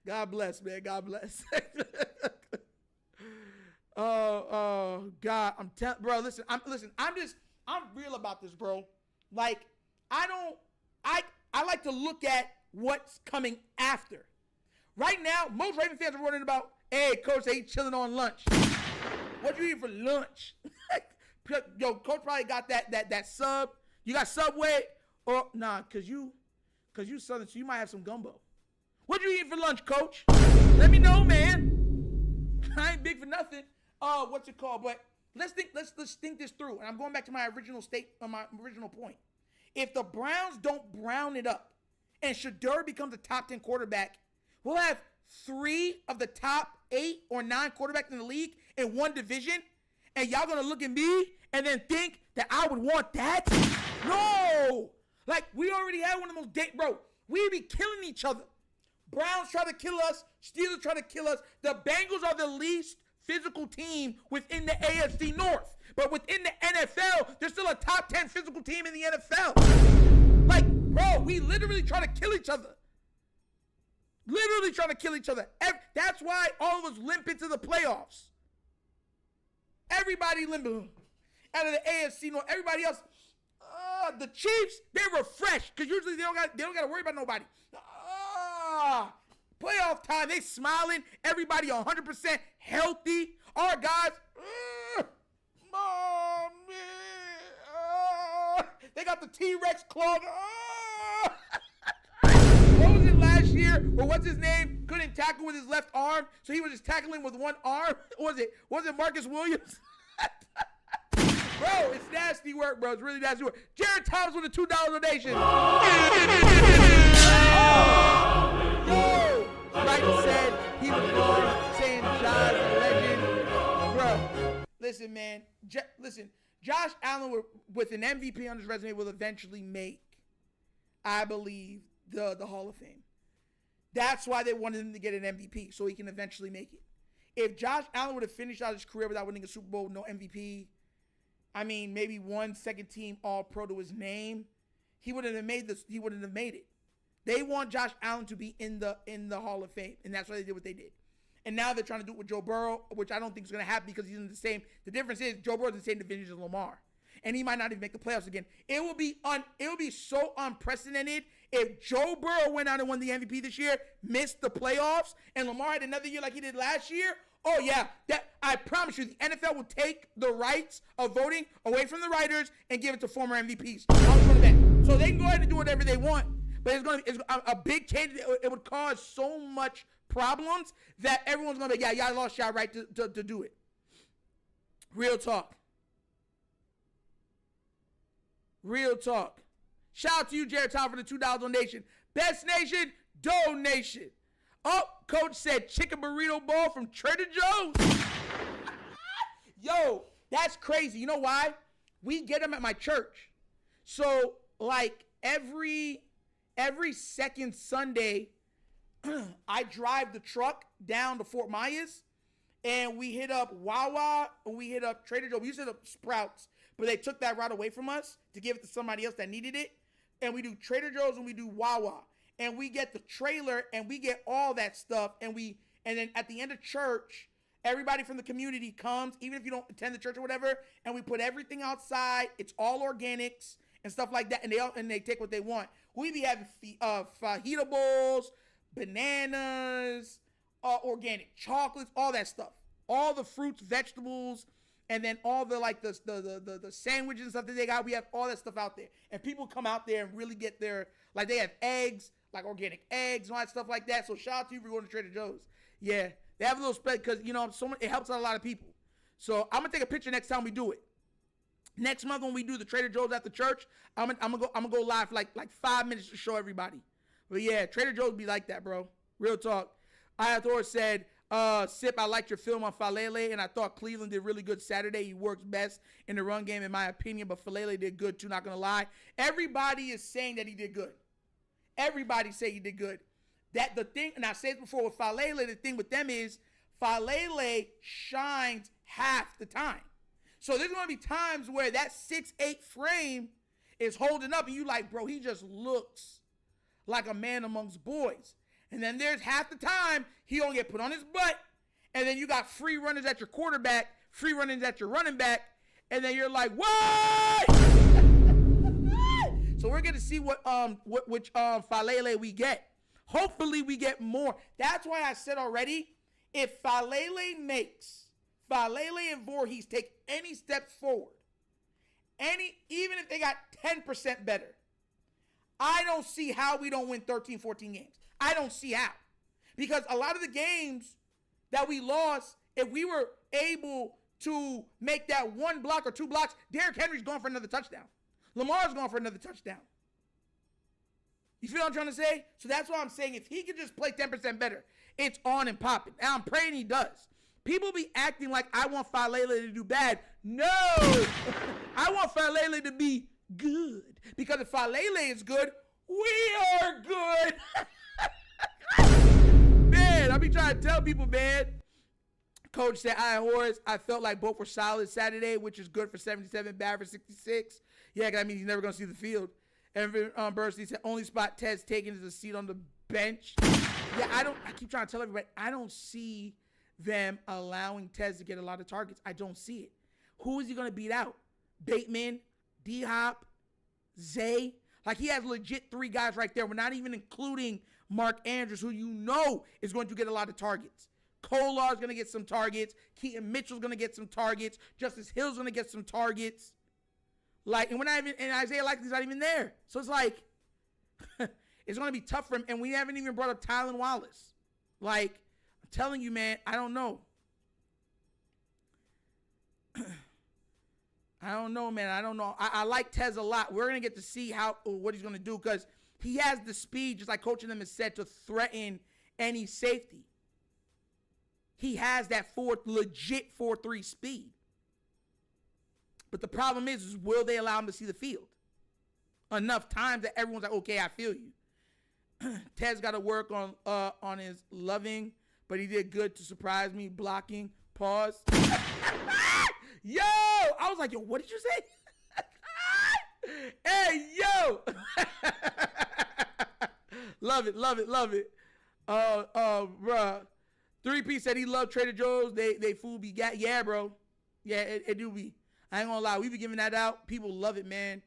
God bless, man. God bless. Oh, God. Bro, listen. I'm real about this, bro. Like, I like to look at what's coming after. Right now, most Raven fans are wondering about, hey, Coach, they chilling on lunch. What you eat for lunch? Yo, Coach probably got that sub. You got Subway? Or, nah, because you Southern, so you might have some gumbo. What you eating for lunch, Coach? Let me know, man. I ain't big for nothing. What's it called? But let's think this through. And I'm going back to my original point. If the Browns don't brown it up and Shadur becomes a top 10 quarterback, we'll have 3 of the top 8 or 9 quarterbacks in the league in one division, and y'all gonna look at me and then think that I would want that? No! Like, we already had one of those bro, we be killing each other. Browns try to kill us. Steelers try to kill us. The Bengals are the least physical team within the AFC North. But within the NFL, there's still a top 10 physical team in the NFL. Like, bro, we literally try to kill each other. Literally trying to kill each other. That's why all of us limp into the playoffs. Everybody limp out of the AFC North. Everybody else, the Chiefs, they're refreshed because usually they don't got to worry about nobody. Playoff time, they smiling. Everybody 100% healthy. Our guys, they got the T-Rex claw. What was it last year? Or what's his name? Couldn't tackle with his left arm, so he was just tackling with one arm. Was it Marcus Williams? Bro, it's nasty work, bro. It's really nasty work. Jared Thomas with a $2 donation. Yo! Brighton said he was wrong saying Josh, a legend. Bro, listen, man. Listen, Josh Allen with an MVP on his resume will eventually make, I believe, the Hall of Fame. That's why they wanted him to get an MVP, so he can eventually make it. If Josh Allen would have finished out his career without winning a Super Bowl, no MVP, I mean, maybe one second-team All-Pro to his name, he wouldn't have made this. He wouldn't have made it. They want Josh Allen to be in the Hall of Fame, and that's why they did what they did. And now they're trying to do it with Joe Burrow, which I don't think is going to happen because he's in the same. The difference is Joe Burrow's in the same division as Lamar, and he might not even make the playoffs again. It will be so unprecedented if Joe Burrow went out and won the MVP this year, missed the playoffs, and Lamar had another year like he did last year. Oh yeah, that I promise you, the NFL will take the rights of voting away from the writers and give it to former MVPs. So they can go ahead and do whatever they want, but it's a big change. It would cause so much problems that everyone's gonna be, yeah, y'all lost y'all right to do it. Real talk. Real talk. Shout out to you, Jared Tom, for the $2 donation. Best nation, donation. Oh, coach said chicken burrito bowl from Trader Joe's. Yo, that's crazy. You know why? We get them at my church. So, like, every second Sunday, I drive the truck down to Fort Myers, and we hit up Wawa, and we hit up Trader Joe's. We used to hit up Sprouts, but they took that route away from us to give it to somebody else that needed it. And we do Trader Joe's and we do Wawa. And we get the trailer and we get all that stuff. And then at the end of church, everybody from the community comes, even if you don't attend the church or whatever, and we put everything outside. It's all organics and stuff like that. And they take what they want. We be having fajita bowls, bananas, organic chocolates, all that stuff. All the fruits, vegetables, and then all the the sandwiches and stuff that they got. We have all that stuff out there. And people come out there and really get their, like, they have eggs, like organic eggs and all that stuff like that. So shout out to you for going to Trader Joe's. Yeah, they have a little spread because, it helps out a lot of people. So I'm going to take a picture next time we do it. Next month when we do the Trader Joe's at the church, I'm gonna go live for like 5 minutes to show everybody. But yeah, Trader Joe's be like that, bro. Real talk. Ayathor said, Sip, I liked your film on Falele, and I thought Cleveland did really good Saturday. He works best in the run game, in my opinion, but Falele did good too, not going to lie. Everybody is saying that he did good. Everybody say he did good. That the thing, and I said it before with Falele, the thing with them is Falele shines half the time. So there's going to be times where that 6'8" frame is holding up, and you like, bro, he just looks like a man amongst boys. And then there's half the time he gonna get put on his butt, and then you got free runners at your quarterback, free runners at your running back, and then you're like, what? So we're gonna see which Falele we get. Hopefully we get more. That's why I said already, if Falele and Voorhees take any steps forward, even if they got 10% better, I don't see how we don't win 13, 14 games. I don't see how. Because a lot of the games that we lost, if we were able to make that one block or two blocks, Derrick Henry's going for another touchdown. Lamar's going for another touchdown. You feel what I'm trying to say? So that's why I'm saying if he could just play 10% better, it's on and popping. And I'm praying he does. People be acting like I want Falele to do bad. No! I want Falele to be good. Because if Falele is good, we are good. Man, I be trying to tell people, man. Coach said, Horace, I felt like both were solid Saturday, which is good for 77, bad for 66. Yeah, that means he's never going to see the field. And Bursty said, only spot Ted's taking is a seat on the bench. Yeah, I keep trying to tell everybody, I don't see them allowing Tez to get a lot of targets. I don't see it. Who is he going to beat out? Bateman, D-Hop, Zay? Like, he has legit 3 guys right there. We're not even including Mark Andrews, who you know is going to get a lot of targets. Kolar's going to get some targets. Keaton Mitchell's going to get some targets. Justice Hill's going to get some targets. Like, and we're not even, and Isaiah Likely's not even there. So it's like, it's going to be tough for him. And we haven't even brought up Tylan Wallace. Like, I'm telling you, man, I don't know. I don't know, man. I don't know. I like Tez a lot. We're going to get to see what he's going to do because he has the speed, just like coaching them has said, to threaten any safety. he has that legit 4.3 speed. But the problem is will they allow him to see the field? Enough times that everyone's like, okay, I feel you. Ted's got to work on his loving, but he did good to surprise me. Blocking. Pause. Yo! I was like, yo, what did you say? Hey, yo! Love it, love it, love it. Bruh. 3P said he loved Trader Joe's. They food be got. Yeah, bro. Yeah, it do be. I ain't gonna lie. We be giving that out. People love it, man.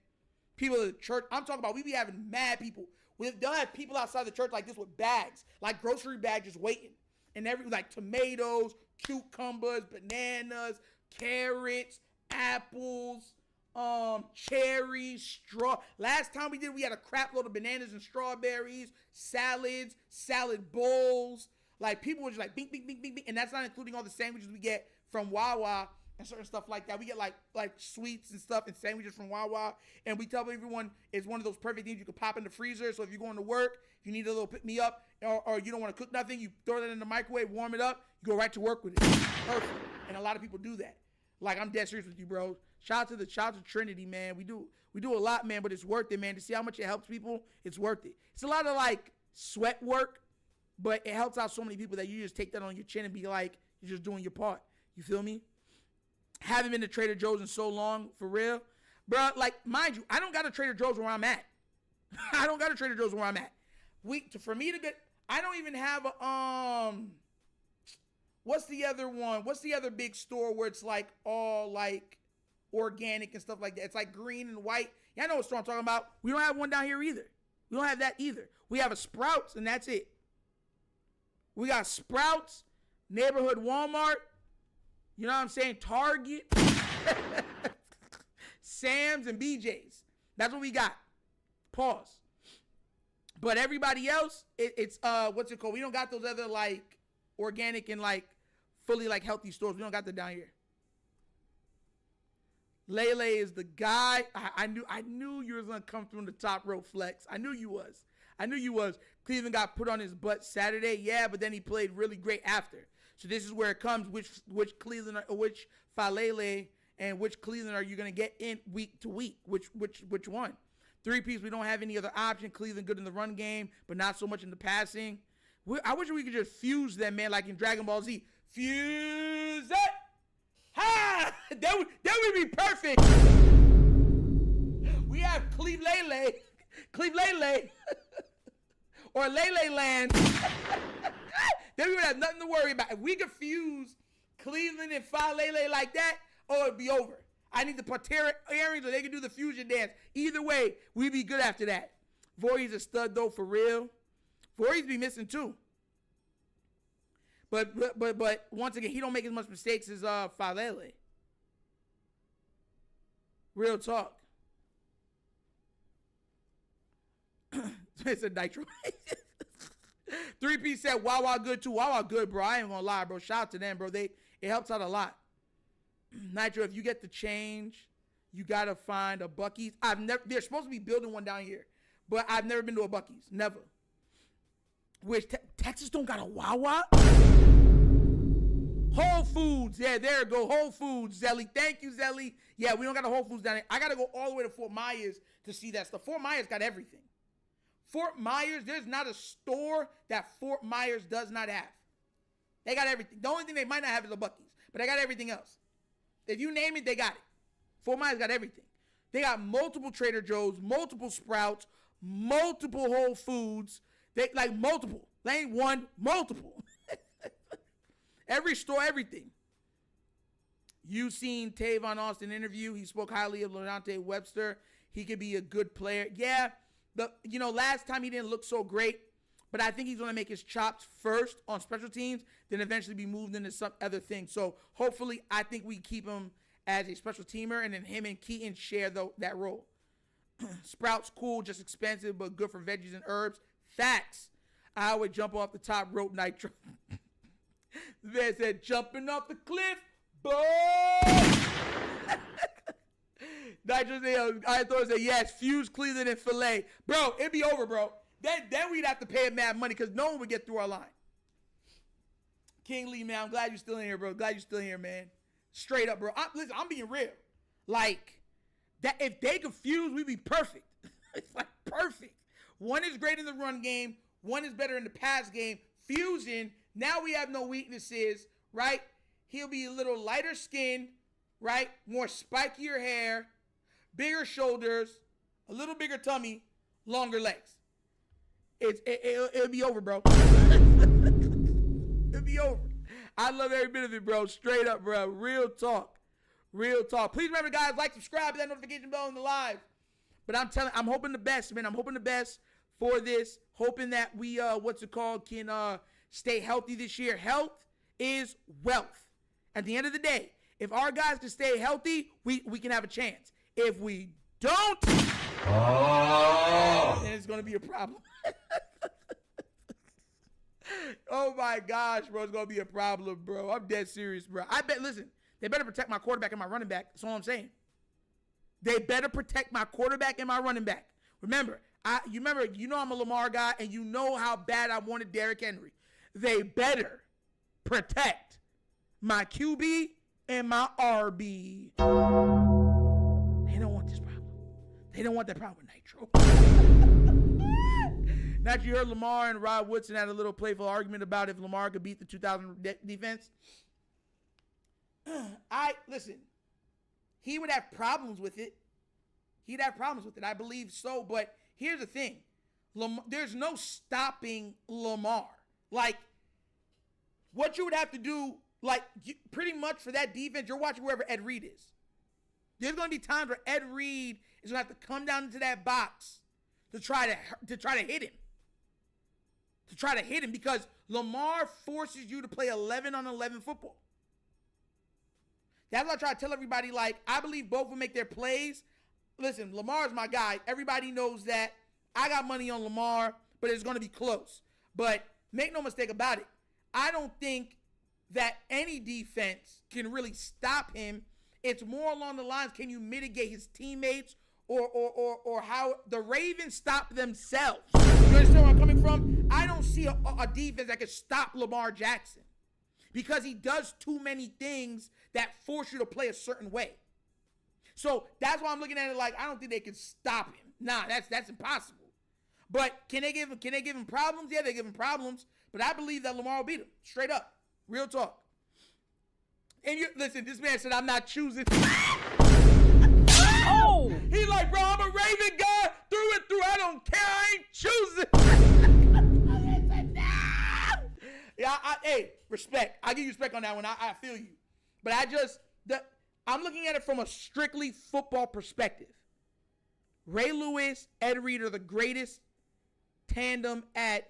People at the church. I'm talking about we be having mad people. They'll have people outside the church like this with bags, like grocery bags just waiting. And like tomatoes, cucumbers, bananas, carrots, apples, cherries, straw. Last time we had a crap load of bananas and strawberries, salads, salad bowls. Like people were just like bing, bing, bing, bing, bing. And that's not including all the sandwiches we get from Wawa and certain stuff like that. We get like sweets and stuff and sandwiches from Wawa. And we tell everyone it's one of those perfect things you can pop in the freezer. So if you're going to work, if you need a little pick me up or you don't want to cook nothing, you throw that in the microwave, warm it up, you go right to work with it. Perfect. And a lot of people do that. Like, I'm dead serious with you, bro. Shout out to Trinity, man. We do a lot, man, but it's worth it, man. To see how much it helps people, it's worth it. It's a lot of like sweat work, but it helps out so many people that you just take that on your chin and be like, you're just doing your part. You feel me? Haven't been to Trader Joe's in so long, for real. Bro, like, mind you, I don't got a Trader Joe's where I'm at. I don't got a Trader Joe's where I'm at. For me to get, I don't even have a, what's the other one? What's the other big store where it's like all like organic and stuff like that? It's like green and white. Yeah, I know what store I'm talking about. We don't have one down here either. We don't have that either. We have a Sprouts and that's it. We got Sprouts, neighborhood Walmart, you know what I'm saying? Target, Sam's and BJ's. That's what we got. Pause. But everybody else, it's what's it called? We don't got those other like organic and like fully like healthy stores. We don't got that down here. Lele is the guy. I knew you was gonna come through in the top row flex. I knew you was. Cleveland got put on his butt Saturday. Yeah, but then he played really great after. So this is where it comes. Which Cleveland, which Falele, and which Cleveland are you gonna get in week to week? Which one? 3Ps. We don't have any other option. Cleveland good in the run game, but not so much in the passing. I wish we could just fuse them, man, like in Dragon Ball Z. Fuse it! Ha! That would be perfect. We have Cleve-Lele, or Lele Land. Then we would have nothing to worry about. If we could fuse Cleveland and Falele like that, oh, it'd be over. I need to put earrings or they can do the fusion dance. Either way, we'd be good after that. Voorhees a stud, though, for real. Voorhees be missing, too. But once again, he don't make as much mistakes as Falele. Real talk. It's a nitro. 3P said Wawa good too. Wawa good, bro. I ain't gonna lie, bro. Shout out to them, bro. It helps out a lot. Nitro, if you get the change, you gotta find a Buc-ee's. They're supposed to be building one down here, but I've never been to a Buc-ee's. Never. Which Texas don't got a Wawa? Whole Foods. Yeah, there it go. Whole Foods, Zelly. Thank you, Zelly. Yeah, we don't got a Whole Foods down here. I got to go all the way to Fort Myers to see that stuff. Fort Myers got everything. Fort Myers, there's not a store that Fort Myers does not have. They got everything. The only thing they might not have is a Buc-ee's, but they got everything else. If you name it, they got it. Fort Myers got everything. They got multiple Trader Joe's, multiple Sprouts, multiple Whole Foods. They like multiple. They ain't one, multiple. Every store, everything. You seen Tavon Austin interview. He spoke highly of Levante Webster. He could be a good player. Yeah, last time he didn't look so great, but I think he's going to make his chops first on special teams, then eventually be moved into some other thing. So hopefully I think we keep him as a special teamer, and then him and Keaton share that role. Sprouts cool, just expensive, but good for veggies and herbs. Facts. I would jump off the top rope nitro. The man said, jumping off the cliff, boy. Nitro said, I thought it said, yes, fuse Cleveland and Filet. Bro, it'd be over, bro. Then we'd have to pay him mad money because no one would get through our line. King Lee, man, I'm glad you're still in here, bro. Glad you're still here, man. Straight up, bro. Listen, I'm being real. Like, that if they could fuse, we'd be perfect. It's like perfect. One is great in the run game. One is better in the pass game. Fusion, now we have no weaknesses, right? He'll be a little lighter skinned, right? More spikier hair, bigger shoulders, a little bigger tummy, longer legs. It'll be over, bro. It'll be over. I love every bit of it, bro. Straight up, bro. Real talk. Real talk. Please remember, guys, like, subscribe, hit that notification bell on the live. But I'm hoping the best, man. I'm hoping the best for this. Hoping that we, can stay healthy this year. Health is wealth. At the end of the day, if our guys can stay healthy, we can have a chance. If we don't, then it's going to be a problem. Oh, my gosh, bro. It's going to be a problem, bro. I'm dead serious, bro. Listen, they better protect my quarterback and my running back. That's all I'm saying. They better protect my quarterback and my running back. Remember, you know I'm a Lamar guy, and you know how bad I wanted Derrick Henry. They better protect my QB and my RB. They don't want this problem. They don't want that problem with Nitro. Now you heard Lamar and Rod Woodson had a little playful argument about if Lamar could beat the 2000 defense. Listen, he would have problems with it. He'd have problems with it. I believe so. But here's the thing. There's no stopping Lamar. Like, what you would have to do, like, pretty much for that defense, you're watching wherever Ed Reed is. There's going to be times where Ed Reed is going to have to come down into that box to try to hit him. To try to hit him, because Lamar forces you to play 11-on-11 football. That's what I try to tell everybody. Like, I believe both will make their plays. Listen, Lamar's my guy. Everybody knows that. I got money on Lamar, but it's going to be close. But make no mistake about it. I don't think that any defense can really stop him. It's more along the lines, can you mitigate his teammates or how the Ravens stop themselves? You understand where I'm coming from? I don't see a defense that can stop Lamar Jackson because he does too many things that force you to play a certain way. So that's why I'm looking at it like I don't think they can stop him. Nah, that's impossible. But can they give him problems? Yeah, they give him problems. But I believe that Lamar will beat him. Straight up. Real talk. And listen, this man said I'm not choosing. Oh! He like, bro, I'm a Raven guy through and through. I don't care. I ain't choosing. Yeah, hey, respect. I give you respect on that one. I feel you. But I'm looking at it from a strictly football perspective. Ray Lewis, Ed Reed are the greatest tandem at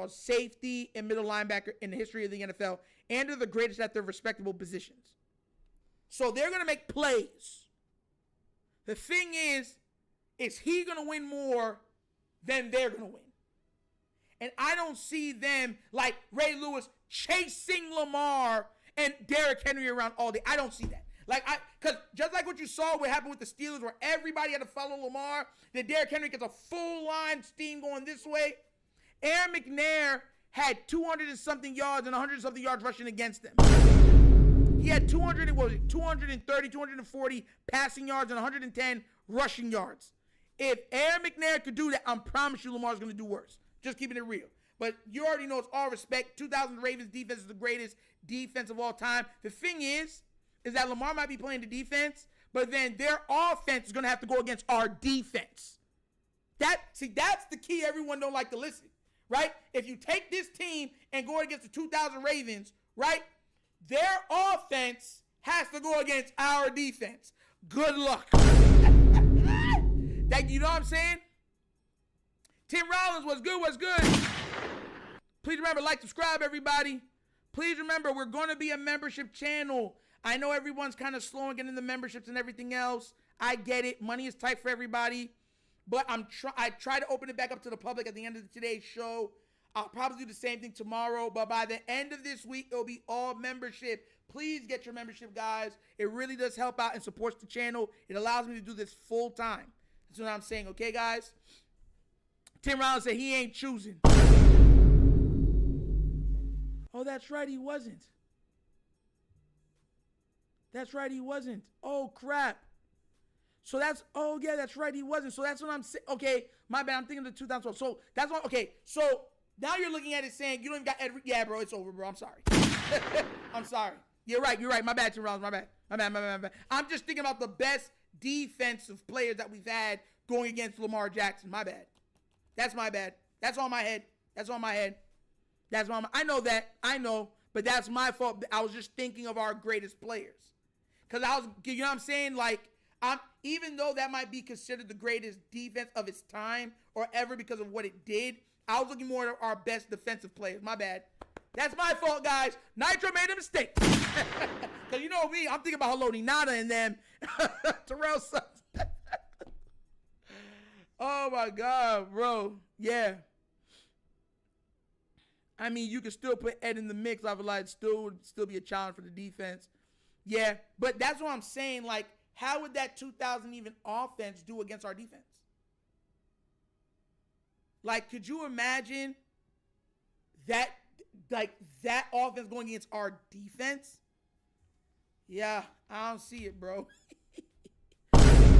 safety and middle linebacker in the history of the NFL, and they're the greatest at their respectable positions. So they're going to make plays. The thing is he going to win more than they're going to win? And I don't see them like Ray Lewis chasing Lamar and Derrick Henry around all day. I don't see that. Because just like what you saw what happened with the Steelers where everybody had to follow Lamar, then Derrick Henry gets a full line steam going this way. Aaron McNair had 200 and something yards and 100 and something yards rushing against them. He had 230, 240 passing yards and 110 rushing yards. If Aaron McNair could do that, I promise you Lamar's going to do worse. Just keeping it real. But you already know it's all respect. 2000 Ravens defense is the greatest defense of all time. The thing is that Lamar might be playing the defense, but then their offense is going to have to go against our defense. That's the key everyone don't like to listen, right? If you take this team and go against the 2000 Ravens, right, their offense has to go against our defense. Good luck. You know what I'm saying? Tim Rollins, what's good, what's good? Please remember, like, subscribe, everybody. Please remember, we're going to be a membership channel. I know everyone's kind of slow in getting the memberships and everything else. I get it. Money is tight for everybody. But I try to open it back up to the public at the end of today's show. I'll probably do the same thing tomorrow. But by the end of this week, it'll be all membership. Please get your membership, guys. It really does help out and supports the channel. It allows me to do this full time. That's what I'm saying. Okay, guys? Tim Rollins said he ain't choosing. Oh, that's right, he wasn't. That's right, he wasn't. Oh, crap. So that's, oh, yeah, that's right, he wasn't. So that's what I'm saying. Okay, my bad, I'm thinking of the 2012. So that's what, okay, so now you're looking at it saying you don't even got Ed. Yeah, bro, it's over, bro. I'm sorry. I'm sorry. You're right. My bad, Tim Rollins. My bad. I'm just thinking about the best defensive players that we've had going against Lamar Jackson. My bad. That's my bad. That's on my head. I know that. I know. But that's my fault. I was just thinking of our greatest players. Because I was, you know what I'm saying? Like, even though that might be considered the greatest defense of its time or ever because of what it did, I was looking more at our best defensive players. My bad. That's my fault, guys. Nitro made a mistake. Because you know me, I'm thinking about Haloti Nada and them. Terrell Suggs. Oh, my God, bro. Yeah. I mean, you can still put Ed in the mix. I feel like it would still be a challenge for the defense. Yeah, but that's what I'm saying. Like, how would that 2000 even offense do against our defense? Like, could you imagine that, like, that offense going against our defense? Yeah, I don't see it, bro.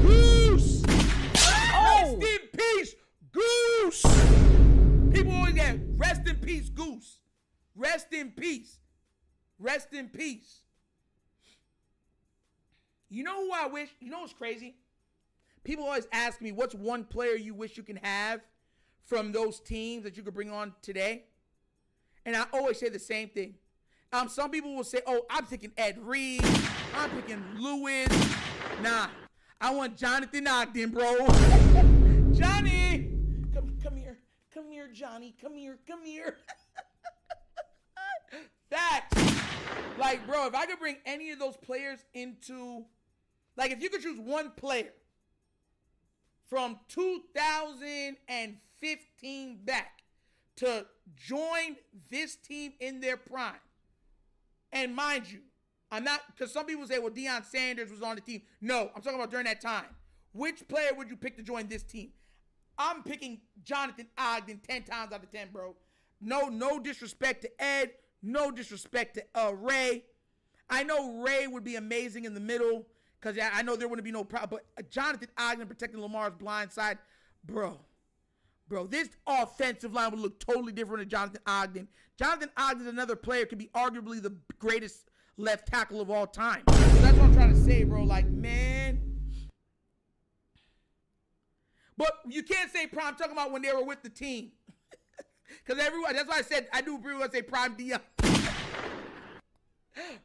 Goose! Oh! Rest in peace, Goose! People always get, rest in peace, Goose. Rest in peace. Rest in peace. You know who I wish? You know what's crazy? People always ask me, what's one player you wish you can have from those teams that you could bring on today? And I always say the same thing. Some people will say, oh, I'm picking Ed Reed. I'm picking Lewis. Nah, I want Jonathan Ogden, bro. Johnny! Come here. Come here, Johnny. Come here. Facts. Like, bro, if I could bring any of those players into, like, if you could choose one player from 2015 back to join this team in their prime, and mind you, I'm not, because some people say, well, Deion Sanders was on the team. No, I'm talking about during that time. Which player would you pick to join this team? I'm picking Jonathan Ogden 10 times out of 10, bro. No disrespect to Ed. No disrespect to Ray. I know Ray would be amazing in the middle because I know there wouldn't be no problem. But Jonathan Ogden protecting Lamar's blind side, bro, this offensive line would look totally different than Jonathan Ogden. Jonathan Ogden, another player, could be arguably the greatest left tackle of all time. So that's what I'm trying to say, bro. Like, man. But you can't say prime. I'm talking about when they were with the team. Because everyone, that's why I said, I do agree when I say prime Deion.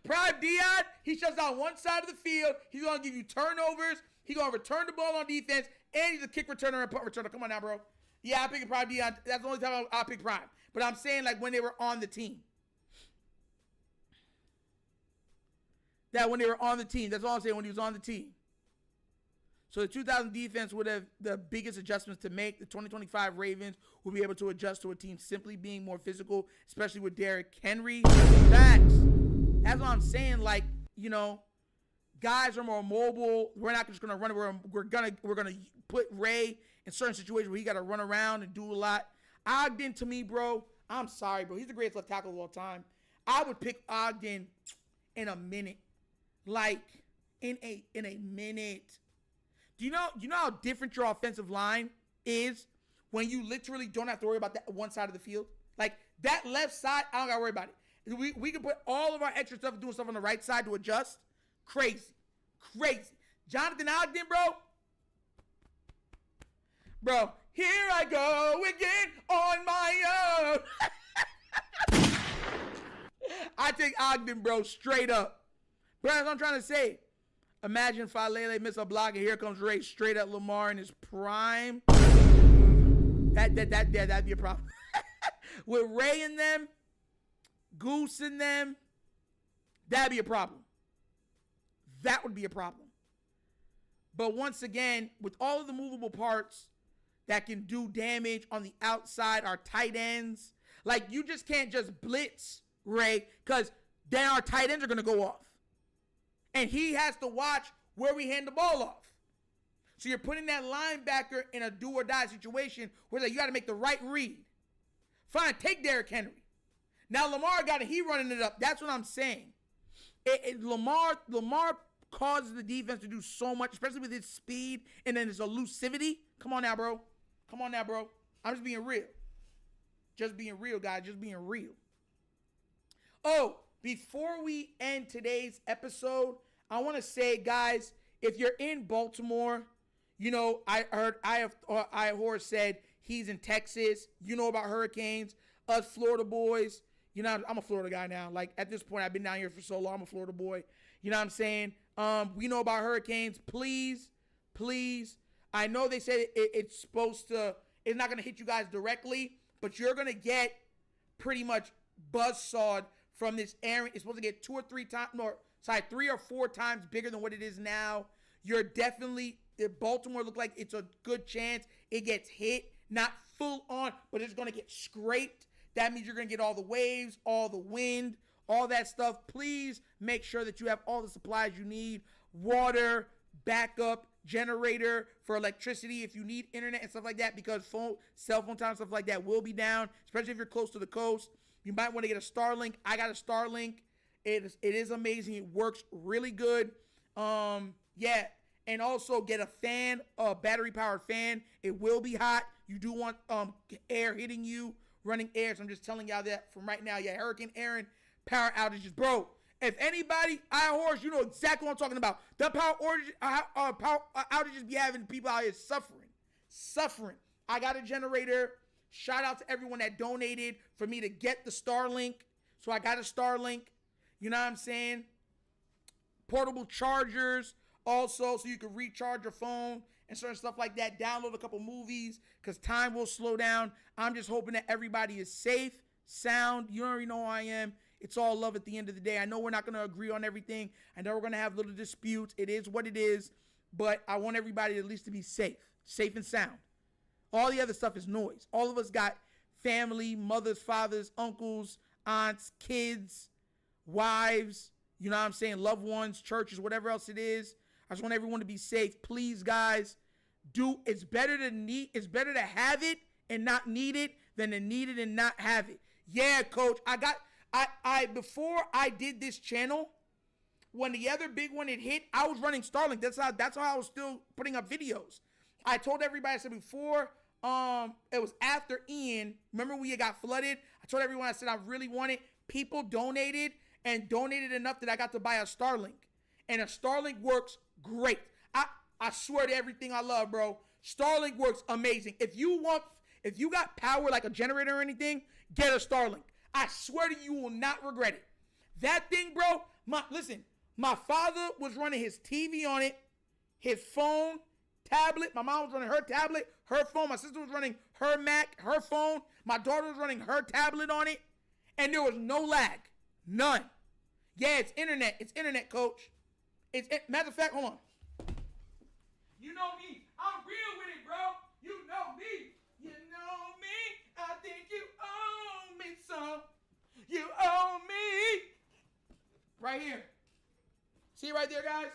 Prime Deion, he shuts down one side of the field. He's going to give you turnovers. He's going to return the ball on defense. And he's a kick returner and punt returner. Come on now, bro. Yeah, I'm picking prime Deion. That's the only time I'll pick prime. But I'm saying, like, when they were on the team. That when they were on the team. That's all I'm saying, when he was on the team. So the 2000 defense would have the biggest adjustments to make. The 2025 Ravens will be able to adjust to a team simply being more physical, especially with Derrick Henry. Facts. That's what I'm saying. Like, you know, guys are more mobile. We're not just gonna run. We're gonna put Ray in certain situations where he got to run around and do a lot. Ogden, to me, bro, I'm sorry, bro. He's the greatest left tackle of all time. I would pick Ogden in a minute, like in a minute. Do you know how different your offensive line is when you literally don't have to worry about that one side of the field? Like, that left side, I don't got to worry about it. We can put all of our extra stuff doing stuff on the right side to adjust. Crazy. Jonathan Ogden, bro, here I go again on my own. I take Ogden, bro, straight up. Bro, that's what I'm trying to say. Imagine Falele miss a block and here comes Ray straight at Lamar in his prime. That'd be a problem. With Ray in them, Goose in them, that'd be a problem. That would be a problem. But once again, with all of the movable parts that can do damage on the outside, our tight ends, like, you just can't just blitz Ray because then our tight ends are going to go off. And he has to watch where we hand the ball off. So you're putting that linebacker in a do or die situation where, like, you got to make the right read. Fine, take Derrick Henry. Now Lamar got it. He running it up. That's what I'm saying. Lamar causes the defense to do so much, especially with his speed and then his elusivity. Come on now, bro. I'm just being real. Just being real, guys. Just being real. Oh, before we end today's episode, I want to say, guys, if you're in Baltimore, you know, I heard Horace said he's in Texas. You know about hurricanes. Us Florida boys. You know, I'm a Florida guy now. Like, at this point, I've been down here for so long. I'm a Florida boy. You know what I'm saying? We know about hurricanes. Please. I know they said it's not going to hit you guys directly, but you're going to get pretty much buzzsawed from this area. It's supposed to get 3 or 4 times bigger than what it is now. You're definitely, Baltimore look like it's a good chance it gets hit. Not full on, but it's going to get scraped. That means you're going to get all the waves, all the wind, all that stuff. Please make sure that you have all the supplies you need. Water, backup, generator for electricity if you need internet and stuff like that, because cell phone time, stuff like that will be down, especially if you're close to the coast. You might want to get a Starlink. I got a Starlink. It is amazing. It works really good. Yeah. And also get a fan, a battery-powered fan. It will be hot. You do want air hitting you, running air. So I'm just telling y'all that from right now. Yeah, Hurricane Aaron, power outages. Bro, if anybody, Horse, you know exactly what I'm talking about. The power outages be having people out here suffering. I got a generator. Shout out to everyone that donated for me to get the Starlink. So I got a Starlink. You know what I'm saying? Portable chargers. Also, so you can recharge your phone and certain stuff like that. Download a couple movies because time will slow down. I'm just hoping that everybody is safe, sound. You already know who I am. It's all love at the end of the day. I know we're not going to agree on everything. I know we're going to have little disputes. It is what it is. But I want everybody at least to be safe and sound. All the other stuff is noise. All of us got family, mothers, fathers, uncles, aunts, kids, wives, you know what I'm saying, loved ones, churches, whatever else it is. I just want everyone to be safe. Please, guys, it's better to have it and not need it than to need it and not have it. Yeah, coach. Before I did this channel, when the other big one had hit, I was running Starlink. That's how I was still putting up videos. I told everybody, I said before, it was after Ian. Remember we got flooded? I told everyone, I said I really want it. People donated enough that I got to buy a Starlink. And a Starlink works great. I swear to everything I love, bro. Starlink works amazing. If you got power like a generator or anything, get a Starlink. I swear to you will not regret it. That thing, bro, my father was running his TV on it, his phone, tablet. My mom was running her tablet, her phone. My sister was running her Mac, her phone. My daughter was running her tablet on it. And there was no lag. None. Yeah, it's internet. It's internet, coach. Matter of fact, hold on. You know me. I'm real with it, bro. You know me. You know me. I think you owe me some. You owe me. Right here. See right there, guys?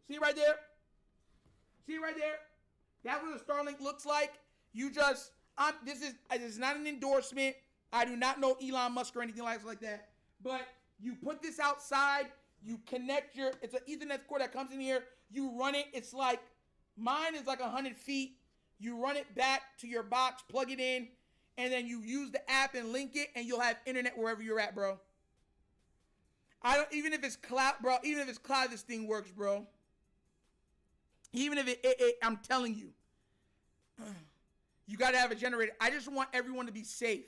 See right there? See right there? That's what a Starlink looks like. This is not an endorsement. I do not know Elon Musk or anything like that. But you put this outside. You connect it's an Ethernet cord that comes in here. You run it. It's like, mine is like 100 feet. You run it back to your box, plug it in, and then you use the app and link it, and you'll have internet wherever you're at, bro. Even if it's cloud, this thing works, bro. Even if I'm telling you, you got to have a generator. I just want everyone to be safe.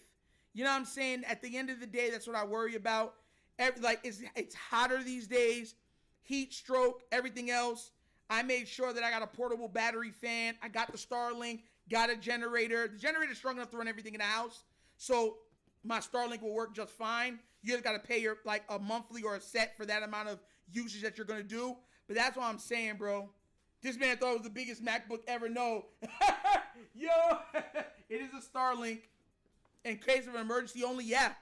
You know what I'm saying? At the end of the day, that's what I worry about. It's hotter these days, heat stroke, everything else. I made sure that I got a portable battery fan. I got the Starlink, got a generator. The generator's strong enough to run everything in the house. So my Starlink will work just fine. You just got to pay a monthly or a set for that amount of usage that you're going to do. But that's what I'm saying, bro. This man thought it was the biggest MacBook ever. No. Yo, it is a Starlink. In case of emergency only, yeah.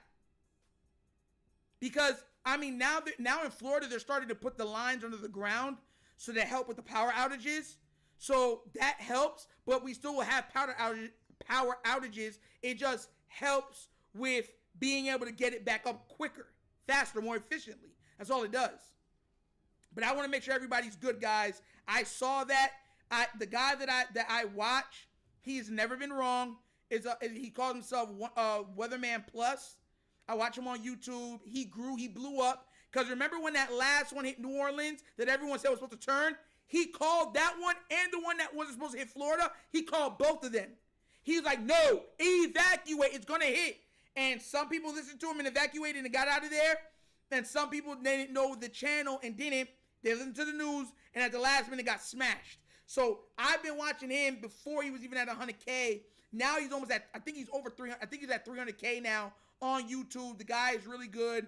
Because, now in Florida, they're starting to put the lines under the ground so they help with the power outages. So that helps, but we still will have power outages. It just helps with being able to get it back up quicker, faster, more efficiently. That's all it does. But I want to make sure everybody's good, guys. I saw that. The guy that I watch, he's never been wrong. He calls himself Weatherman Plus. I watch him on YouTube. He grew. He blew up. Because remember when that last one hit New Orleans that everyone said was supposed to turn? He called that one and the one that wasn't supposed to hit Florida. He called both of them. He was like, no, evacuate. It's going to hit. And some people listened to him and evacuated and got out of there. And some people didn't know the channel and didn't. They listened to the news and at the last minute got smashed. So I've been watching him before he was even at 100K. Now he's almost at, I think he's over 300. I think he's at 300K now on YouTube. The guy is really good,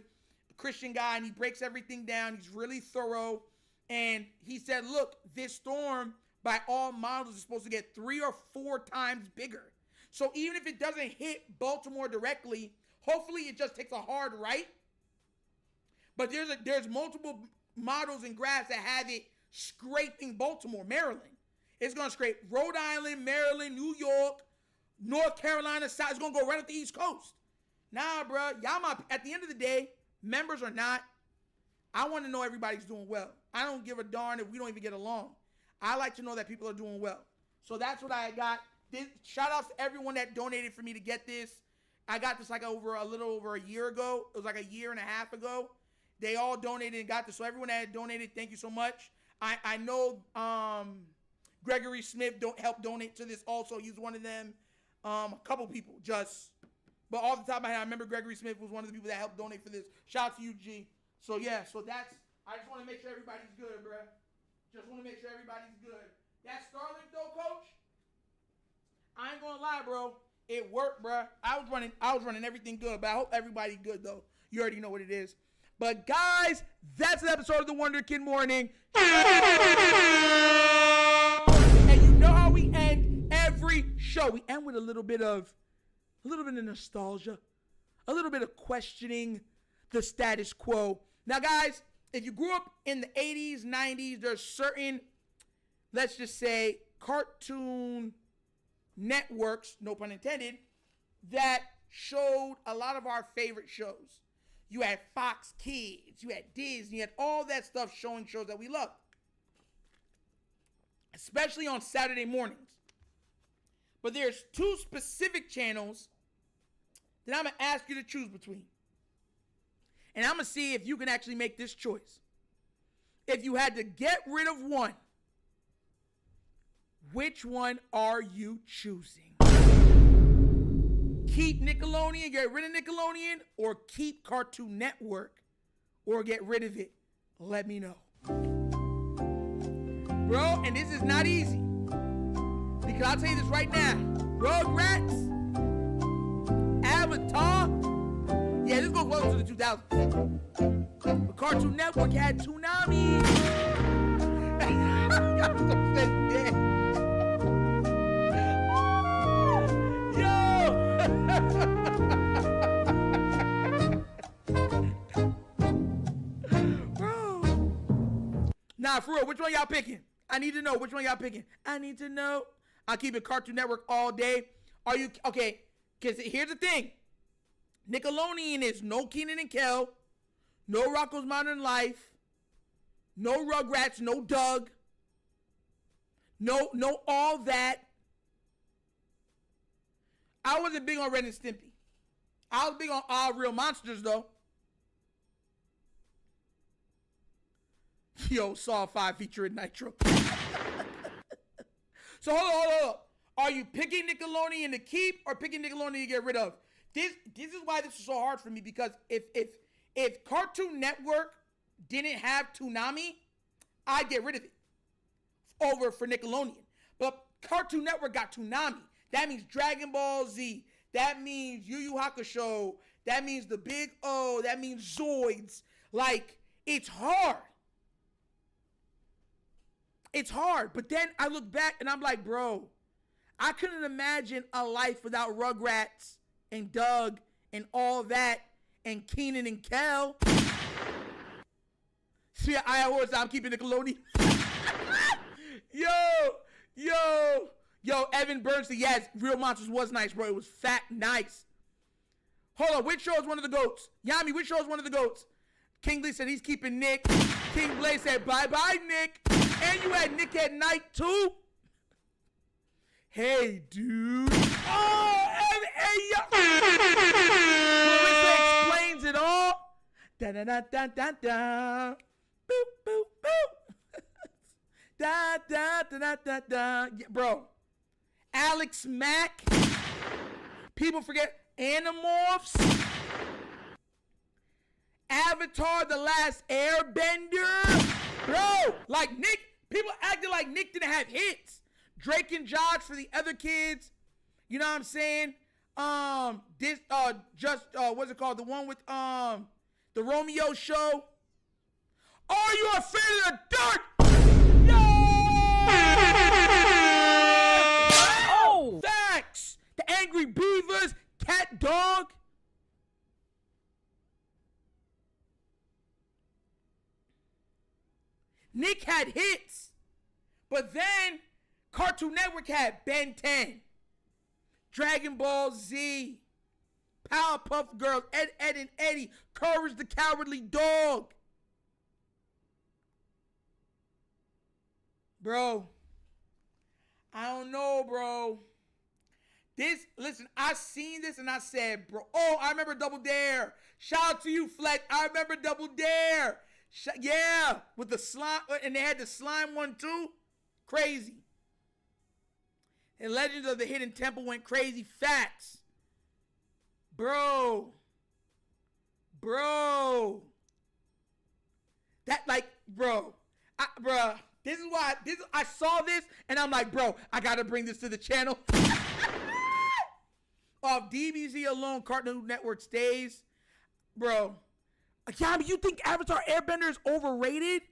a Christian guy, and he breaks everything down. He's really thorough. And he said, look, this storm, by all models, is supposed to get 3 or 4 times bigger. So even if it doesn't hit Baltimore directly, hopefully it just takes a hard right. But there's multiple models and graphs that have it scraping Baltimore, Maryland. It's going to scrape Rhode Island, Maryland, New York, North Carolina side. It's going to go right up the East Coast. Nah, bro. At the end of the day, members or not, I want to know everybody's doing well. I don't give a darn if we don't even get along. I like to know that people are doing well. So that's what I got. Shout outs to everyone that donated for me to get this. I got this like a little over a year ago. It was like a year and a half ago. They all donated and got this. So everyone that had donated, thank you so much. I know Gregory Smith helped donate to this also. He's one of them. A couple people but off the top of my head, I remember Gregory Smith was one of the people that helped donate for this. Shout out to you, G. So yeah, I just want to make sure everybody's good, bro. Just want to make sure everybody's good. That Starlink though, coach, I ain't gonna lie, bro. It worked, bro. I was running everything good, but I hope everybody's good though. You already know what it is. But guys, that's an episode of the Wunderkind Morning. And you know how we end every show. We end with a little bit of nostalgia, a little bit of questioning the status quo. Now, guys, if you grew up in the 80s, 90s, there's certain, let's just say, cartoon networks, no pun intended, that showed a lot of our favorite shows. You had Fox Kids, you had Disney, you had all that stuff showing shows that we love. Especially on Saturday mornings. But there's 2 specific channels that I'm going to ask you to choose between. And I'm going to see if you can actually make this choice. If you had to get rid of one, which one are you choosing? Keep Nickelodeon, get rid of Nickelodeon, or keep Cartoon Network, or get rid of it? Let me know. Bro, and this is not easy. Because I'll tell you this right now. Rugrats, Avatar, yeah, this goes well into the 2000s. But Cartoon Network had Toonami. Nah, for real, which one y'all picking? I need to know which one y'all picking. I need to know. I'll keep it Cartoon Network all day. Are you, okay, because here's the thing. Nickelodeon is no Kenan and Kel, no Rocko's Modern Life, no Rugrats, no Doug, no all that. I wasn't big on Ren and Stimpy. I was big on All Real Monsters, though. Yo, Saw 5 featuring Nitro. So hold up. Are you picking Nickelodeon to keep or picking Nickelodeon to get rid of? This is why this is so hard for me, because if Cartoon Network didn't have Toonami, I'd get rid of it over for Nickelodeon. But Cartoon Network got Toonami. That means Dragon Ball Z. That means Yu Yu Hakusho. That means the Big O. That means Zoids. Like, it's hard. It's hard. But then I look back and I'm like, bro, I couldn't imagine a life without Rugrats and Doug and all that and Kenan and Kel. See, I'm keeping Nickelodeon. Yo, Evan Bernstein. Yes, Real Monsters was nice, bro. It was fat, nice. Hold on, which show is one of the GOATs? Yami, which show is one of the GOATs? King Lee said he's keeping Nick. King Blaze said bye-bye, Nick. And you had Nick at Night, too? Hey, dude. Oh, hey, yo. Clarissa explains it all. Da-da-da-da-da-da. Boop, boop, boop. Da-da-da-da-da-da. Yeah, bro. Alex Mack. People forget Animorphs. Avatar: The Last Airbender. Bro, like Nick, people acted like Nick didn't have hits. Drake and Josh for the other kids. You know what I'm saying? What's it called? The one with the Romeo show. Are you afraid of the dark? No! Oh! Facts! The Angry Beavers, Cat Dog. Nick had hits, but then Cartoon Network had Ben 10, Dragon Ball Z, Powerpuff Girls, Ed, Ed, and Eddie, Courage the Cowardly Dog. Bro, I don't know, bro. Listen, I seen this and I said, bro, oh, I remember Double Dare. Shout out to you, Flex. I remember Double Dare. Yeah, with the slime, and they had the slime one too. Crazy. And Legends of the Hidden Temple went crazy. Facts. Bro. That, like, bro. This is why, I saw this, and I'm like, bro, I gotta bring this to the channel. Off DBZ alone, Cartoon Network stays. Bro. Yami, you think Avatar Airbender is overrated?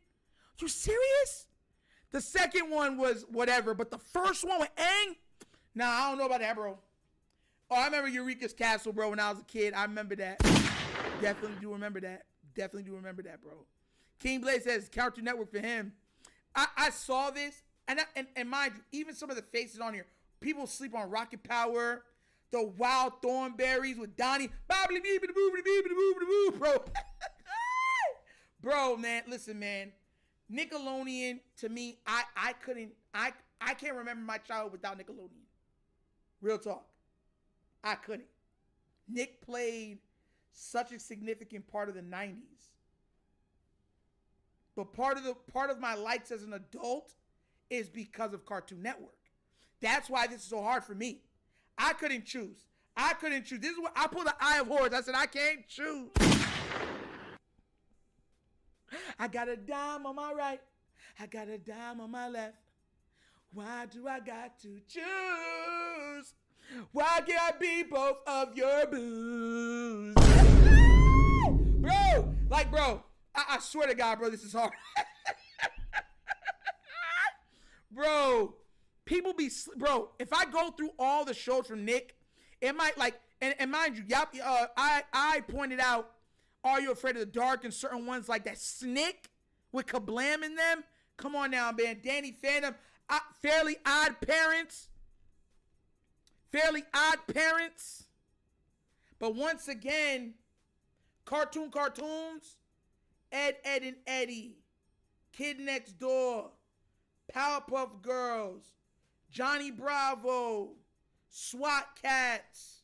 You serious? The second one was whatever, but the first one with Aang? Nah, I don't know about that, bro. Oh, I remember Eureka's Castle, bro, when I was a kid. I remember that. Definitely do remember that. Bro. King Blaze says Cartoon Network for him. I saw this, and mind you, even some of the faces on here, people sleep on Rocket Power, the Wild Thornberries with Donnie. Bro. Bro, man, listen, man. Nickelodeon, to me, I can't remember my childhood without Nickelodeon. Real talk. I couldn't. Nick played such a significant part of the 90s. But part of my likes as an adult is because of Cartoon Network. That's why this is so hard for me. I couldn't choose. This is what I pulled the Eye of Horus. I said, I can't choose. I got a dime on my right. I got a dime on my left. Why do I got to choose? Why can't I be both of your booze? Bro, I swear to God, bro, this is hard. Bro, people be, bro, if I go through all the shows from Nick, it might like, and mind you, I pointed out, Are You Afraid of the Dark, and certain ones like that Snick with Kablam in them. Come on now, man. Danny Phantom, Fairly Odd Parents. But once again, cartoons, Ed, Ed, and Eddie, Kid Next Door, Powerpuff Girls, Johnny Bravo, SWAT Cats,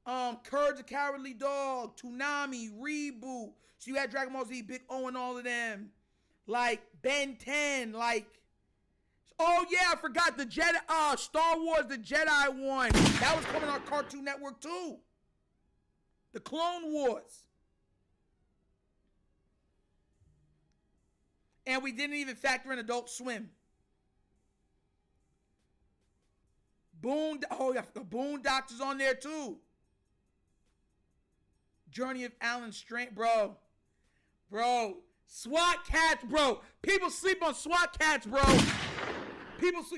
Courage the Cowardly Dog, Toonami, Reboot. So you had Dragon Ball Z, Big O, and all of them. Like Ben 10, like, oh yeah, I forgot the Jedi, Star Wars, the Jedi one. That was coming on Cartoon Network too. The Clone Wars. And we didn't even factor in Adult Swim. The Boondocks on there too. Journey of Alan Strange, bro. SWAT Cats, bro. People sleep on SWAT Cats, bro.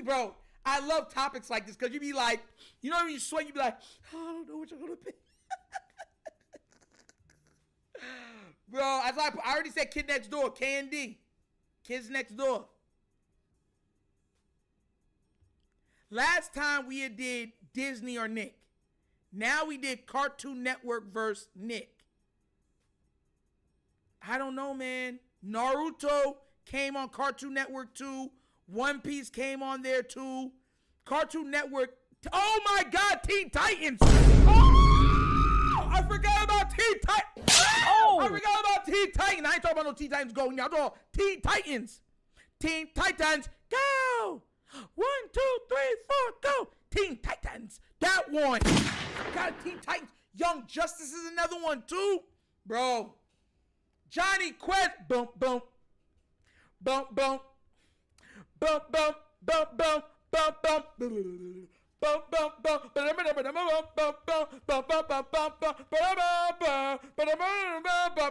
Bro. I love topics like this because you be like, you know when you sweat, you be like, oh, I don't know what you're gonna pick. Bro, I already said Kid Next Door, K&D. Kids Next Door. Last time we did Disney or Nick. Now we did Cartoon Network versus Nick. I don't know, man. Naruto came on Cartoon Network too. One Piece came on there too. Cartoon Network. Oh my God, Teen Titans. Oh, I forgot about Teen Titans. Oh, I forgot about Teen Titans. I ain't talking about no Teen Titans Go. Y'all talking Teen Titans. Teen Titans Go. 1, 2, 3, 4, go. Teen Titans. That one. Got Teen Titans. Young Justice is another one too, bro. Johnny Quest. Boom, boom. Bump, bump. Bump, bump, bump, bump, bump, bump. Bump, bump, bump.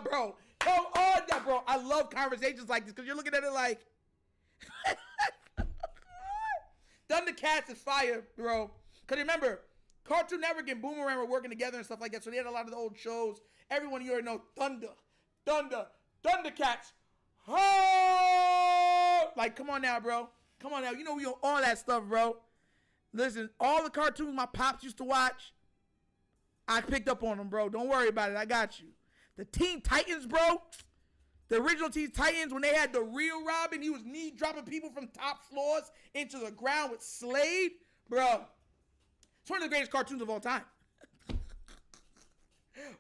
Bro, come on now, bro. I love conversations like this because you're looking at it like Thundercats is fire, bro. Because remember, Cartoon Network and Boomerang were working together and stuff like that, so they had a lot of the old shows. Everyone you already know, Thundercats. Oh! Like, come on now, bro. Come on now. You know we on all that stuff, bro. Listen, all the cartoons my pops used to watch, I picked up on them, bro. Don't worry about it. I got you. The Teen Titans, bro. The original Teen Titans, when they had the real Robin, he was knee dropping people from top floors into the ground with Slade. Bro, it's one of the greatest cartoons of all time.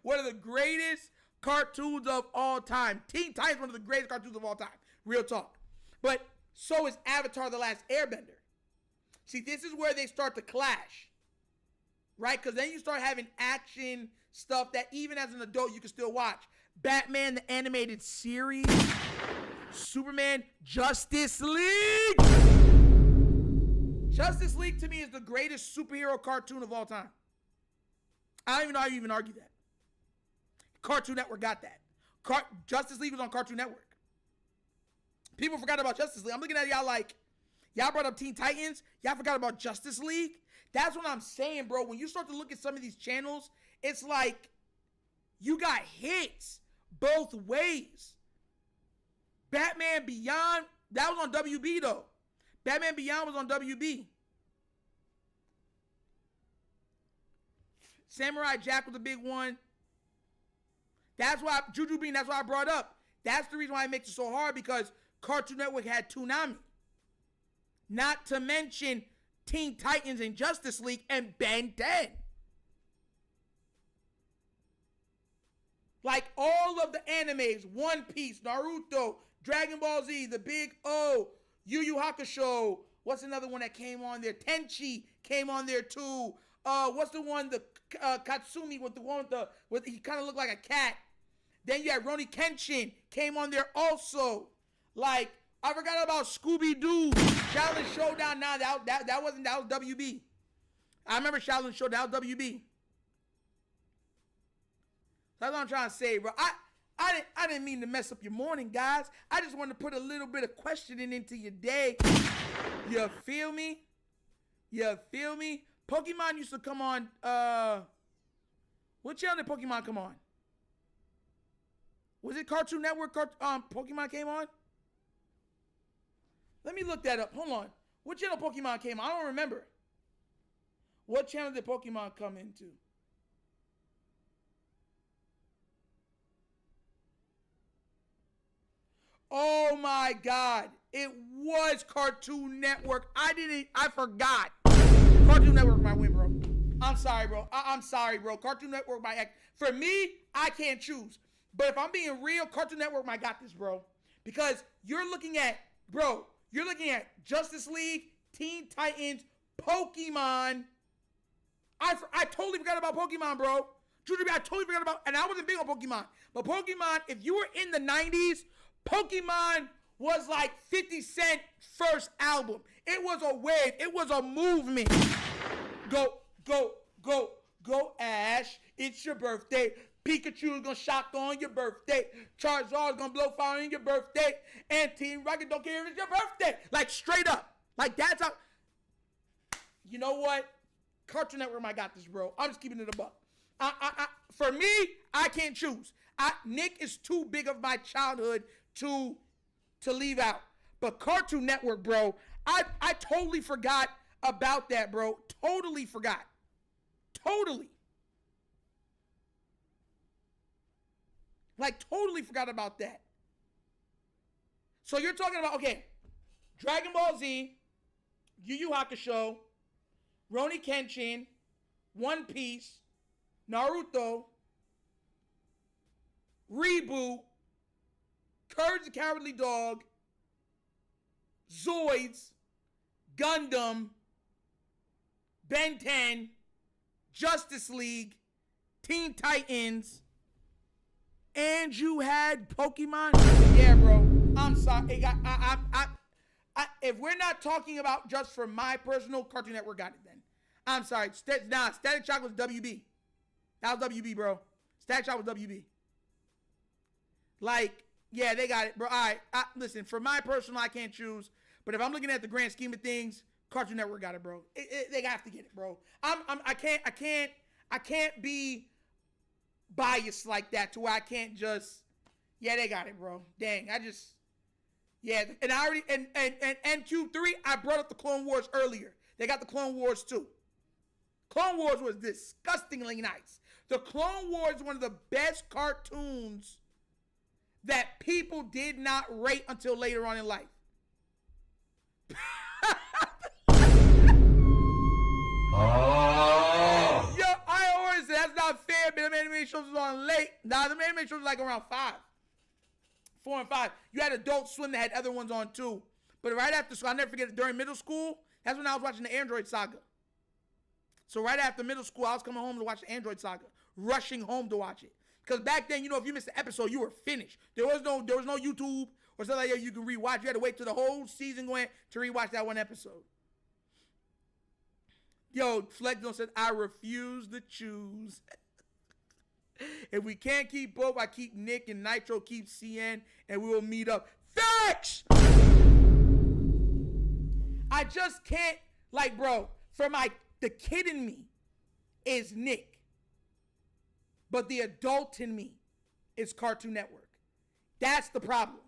One of the greatest cartoons of all time. Teen Titans, one of the greatest cartoons of all time. Real talk. But so is Avatar: The Last Airbender. See, this is where they start to clash. Right? Because then you start having action stuff that even as an adult you can still watch. Batman, the animated series. Superman, Justice League. Justice League to me is the greatest superhero cartoon of all time. I don't even know how you even argue that. Cartoon Network got that. Justice League was on Cartoon Network. People forgot about Justice League. I'm looking at y'all like, y'all brought up Teen Titans. Y'all forgot about Justice League. That's what I'm saying, bro. When you start to look at some of these channels, it's like you got hits both ways. Batman Beyond, that was on WB though. Batman Beyond was on WB. Samurai Jack was a big one. That's why, Juju Bean, that's why I brought up. That's the reason why it makes it so hard, because Cartoon Network had Toonami. Not to mention Teen Titans and Justice League and Ben 10. Like all of the animes, One Piece, Naruto, Dragon Ball Z, The Big O, Yu Yu Hakusho. What's another one that came on there? Tenchi came on there too. What's the one? The Katsumi with the one with he kind of looked like a cat. Then you had Roni Kenshin came on there also. Like, I forgot about Scooby-Doo, Challenge Showdown. Now that was WB. I remember Challenge Showdown. That was WB. That's what I'm trying to say, bro. I didn't mean to mess up your morning, guys. I just wanted to put a little bit of questioning into your day. You feel me? You feel me? Pokemon used to come on. What channel did Pokemon come on? Was it Cartoon Network? Pokemon came on? Let me look that up. Hold on. What channel Pokemon came on? I don't remember. What channel did Pokemon come into? Oh my God. It was Cartoon Network. I forgot. Cartoon Network might win, bro. I'm sorry, bro. I'm sorry, bro. Cartoon Network might act. For me, I can't choose. But if I'm being real, Cartoon Network might got this, bro. Because you're looking at Justice League, Teen Titans, Pokemon. I totally forgot about Pokemon, bro. Juju, I totally forgot about, and I wasn't big on Pokemon. But Pokemon, if you were in the 90s, Pokemon was like 50 Cent first album. It was a wave. It was a movement. Go, go, go, go, Ash. It's your birthday. Pikachu's gonna shock on your birthday. Charizard's gonna blow fire on your birthday. And Team Rocket don't care if it's your birthday. Like, straight up. Like, that's how. You know what? Cartoon Network might got this, bro. I'm just keeping it a buck. For me, I can't choose. Nick is too big of my childhood to leave out. But Cartoon Network, bro, I totally forgot about that, bro. Totally forgot. Totally. Like, totally forgot about that. So you're talking about, okay, Dragon Ball Z, Yu Yu Hakusho, Rurouni Kenshin, One Piece, Naruto, Reboot, Courage the Cowardly Dog, Zoids, Gundam, Ben 10, Justice League, Teen Titans, and you had Pokemon. Yeah, bro. I'm sorry. If we're not talking about just for my personal, Cartoon Network got it then. I'm sorry. Static Shock was WB. That was WB, bro. Static Shock was WB. Like, yeah, they got it, bro. All right. Listen, for my personal, I can't choose. But if I'm looking at the grand scheme of things, Cartoon Network got it, bro. They have to get it, bro. I can't be biased like that to where I can't just, yeah, they got it, bro. Dang, yeah. And I already, and Q3, I brought up the Clone Wars earlier. They got the Clone Wars too. Clone Wars was disgustingly nice. The Clone Wars is one of the best cartoons that people did not rate until later on in life. Oh. Yo, I always say that's not fair, but the animated shows was on late. Nah, the animated shows was like around 4 and 5. You had Adult Swim that had other ones on too. But right after school, I'll never forget it, during middle school, that's when I was watching the Android Saga. So right after middle school, I was coming home to watch the Android Saga, rushing home to watch it. Because back then, you know, if you missed an episode, you were finished. There was no YouTube or something like that you can rewatch. You had to wait till the whole season going to rewatch that one episode. Yo, Fleckdon said, I refuse to choose. If we can't keep both, I keep Nick, and Nitro keeps CN, and we will meet up. Facts! I just can't, like, bro, the kid in me is Nick. But the adult in me is Cartoon Network. That's the problem.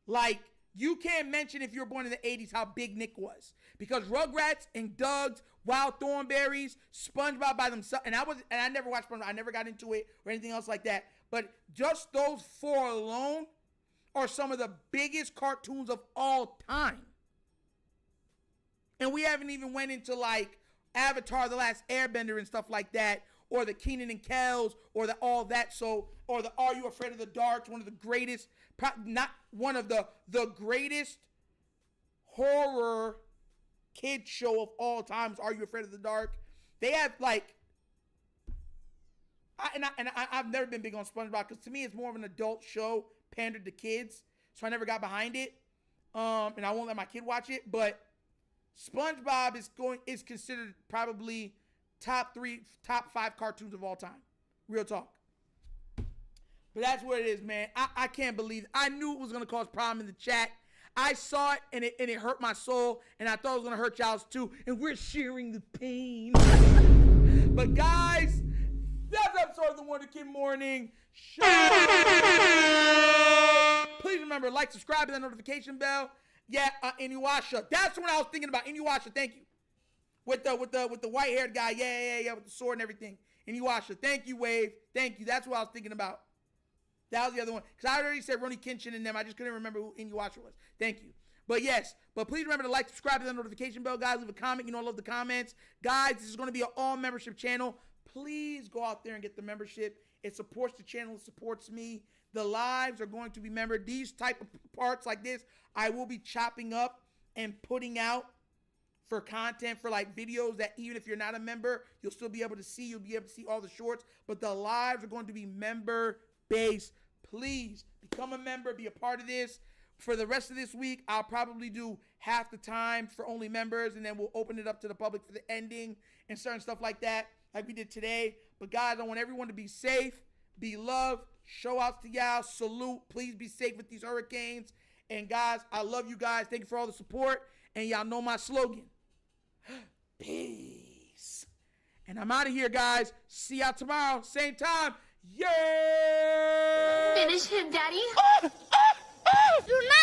Like, you can't mention if you were born in the 80s how big Nick was. Because Rugrats and Doug's, Wild Thornberries, SpongeBob by themselves, and I never watched SpongeBob. I never got into it or anything else like that. But just those 4 alone are some of the biggest cartoons of all time. And we haven't even went into like Avatar: The Last Airbender and stuff like that, or the Kenan and Kel's, or the all that. So, or the Are You Afraid of the Dark? One of the greatest, not one of the greatest horror kid show of all times. Are You Afraid of the Dark? They have like, I've never been big on SpongeBob because to me it's more of an adult show pandered to kids. So I never got behind it, and I won't let my kid watch it. But SpongeBob is considered probably top 5 cartoons of all time. Real talk. But that's what it is, man. I can't believe it. I knew it was going to cause problem in the chat. I saw it and it hurt my soul, and I thought it was going to hurt y'all's too. And we're sharing the pain. But guys, that's episode of the Wunderkind Morning Show. Please remember, like, subscribe, and that notification bell. Yeah, Inuyasha. That's what I was thinking about. Inuyasha, thank you. With the white-haired guy. Yeah, with the sword and everything. Inuyasha. Thank you, Wave. Thank you. That's what I was thinking about. That was the other one. Because I already said Rurouni Kenshin and them. I just couldn't remember who Inuyasha was. Thank you. But yes, but please remember to like, subscribe to the notification bell, guys. Leave a comment. You know I love the comments. Guys, this is going to be an all-membership channel. Please go out there and get the membership. It supports the channel. It supports me. The lives are going to be membered. These type of parts like this, I will be chopping up and putting out for content, for like videos that even if you're not a member, you'll still be able to see. You'll be able to see all the shorts. But the lives are going to be member-based. Please become a member. Be a part of this. For the rest of this week, I'll probably do half the time for only members, and then we'll open it up to the public for the ending and certain stuff like that, like we did today. But guys, I want everyone to be safe, be loved. Show outs to y'all. Salute. Please be safe with these hurricanes. And guys, I love you guys. Thank you for all the support. And y'all know my slogan. Peace. And I'm out of here, guys. See y'all tomorrow. Same time. Yeah. Finish him, Daddy. You're not.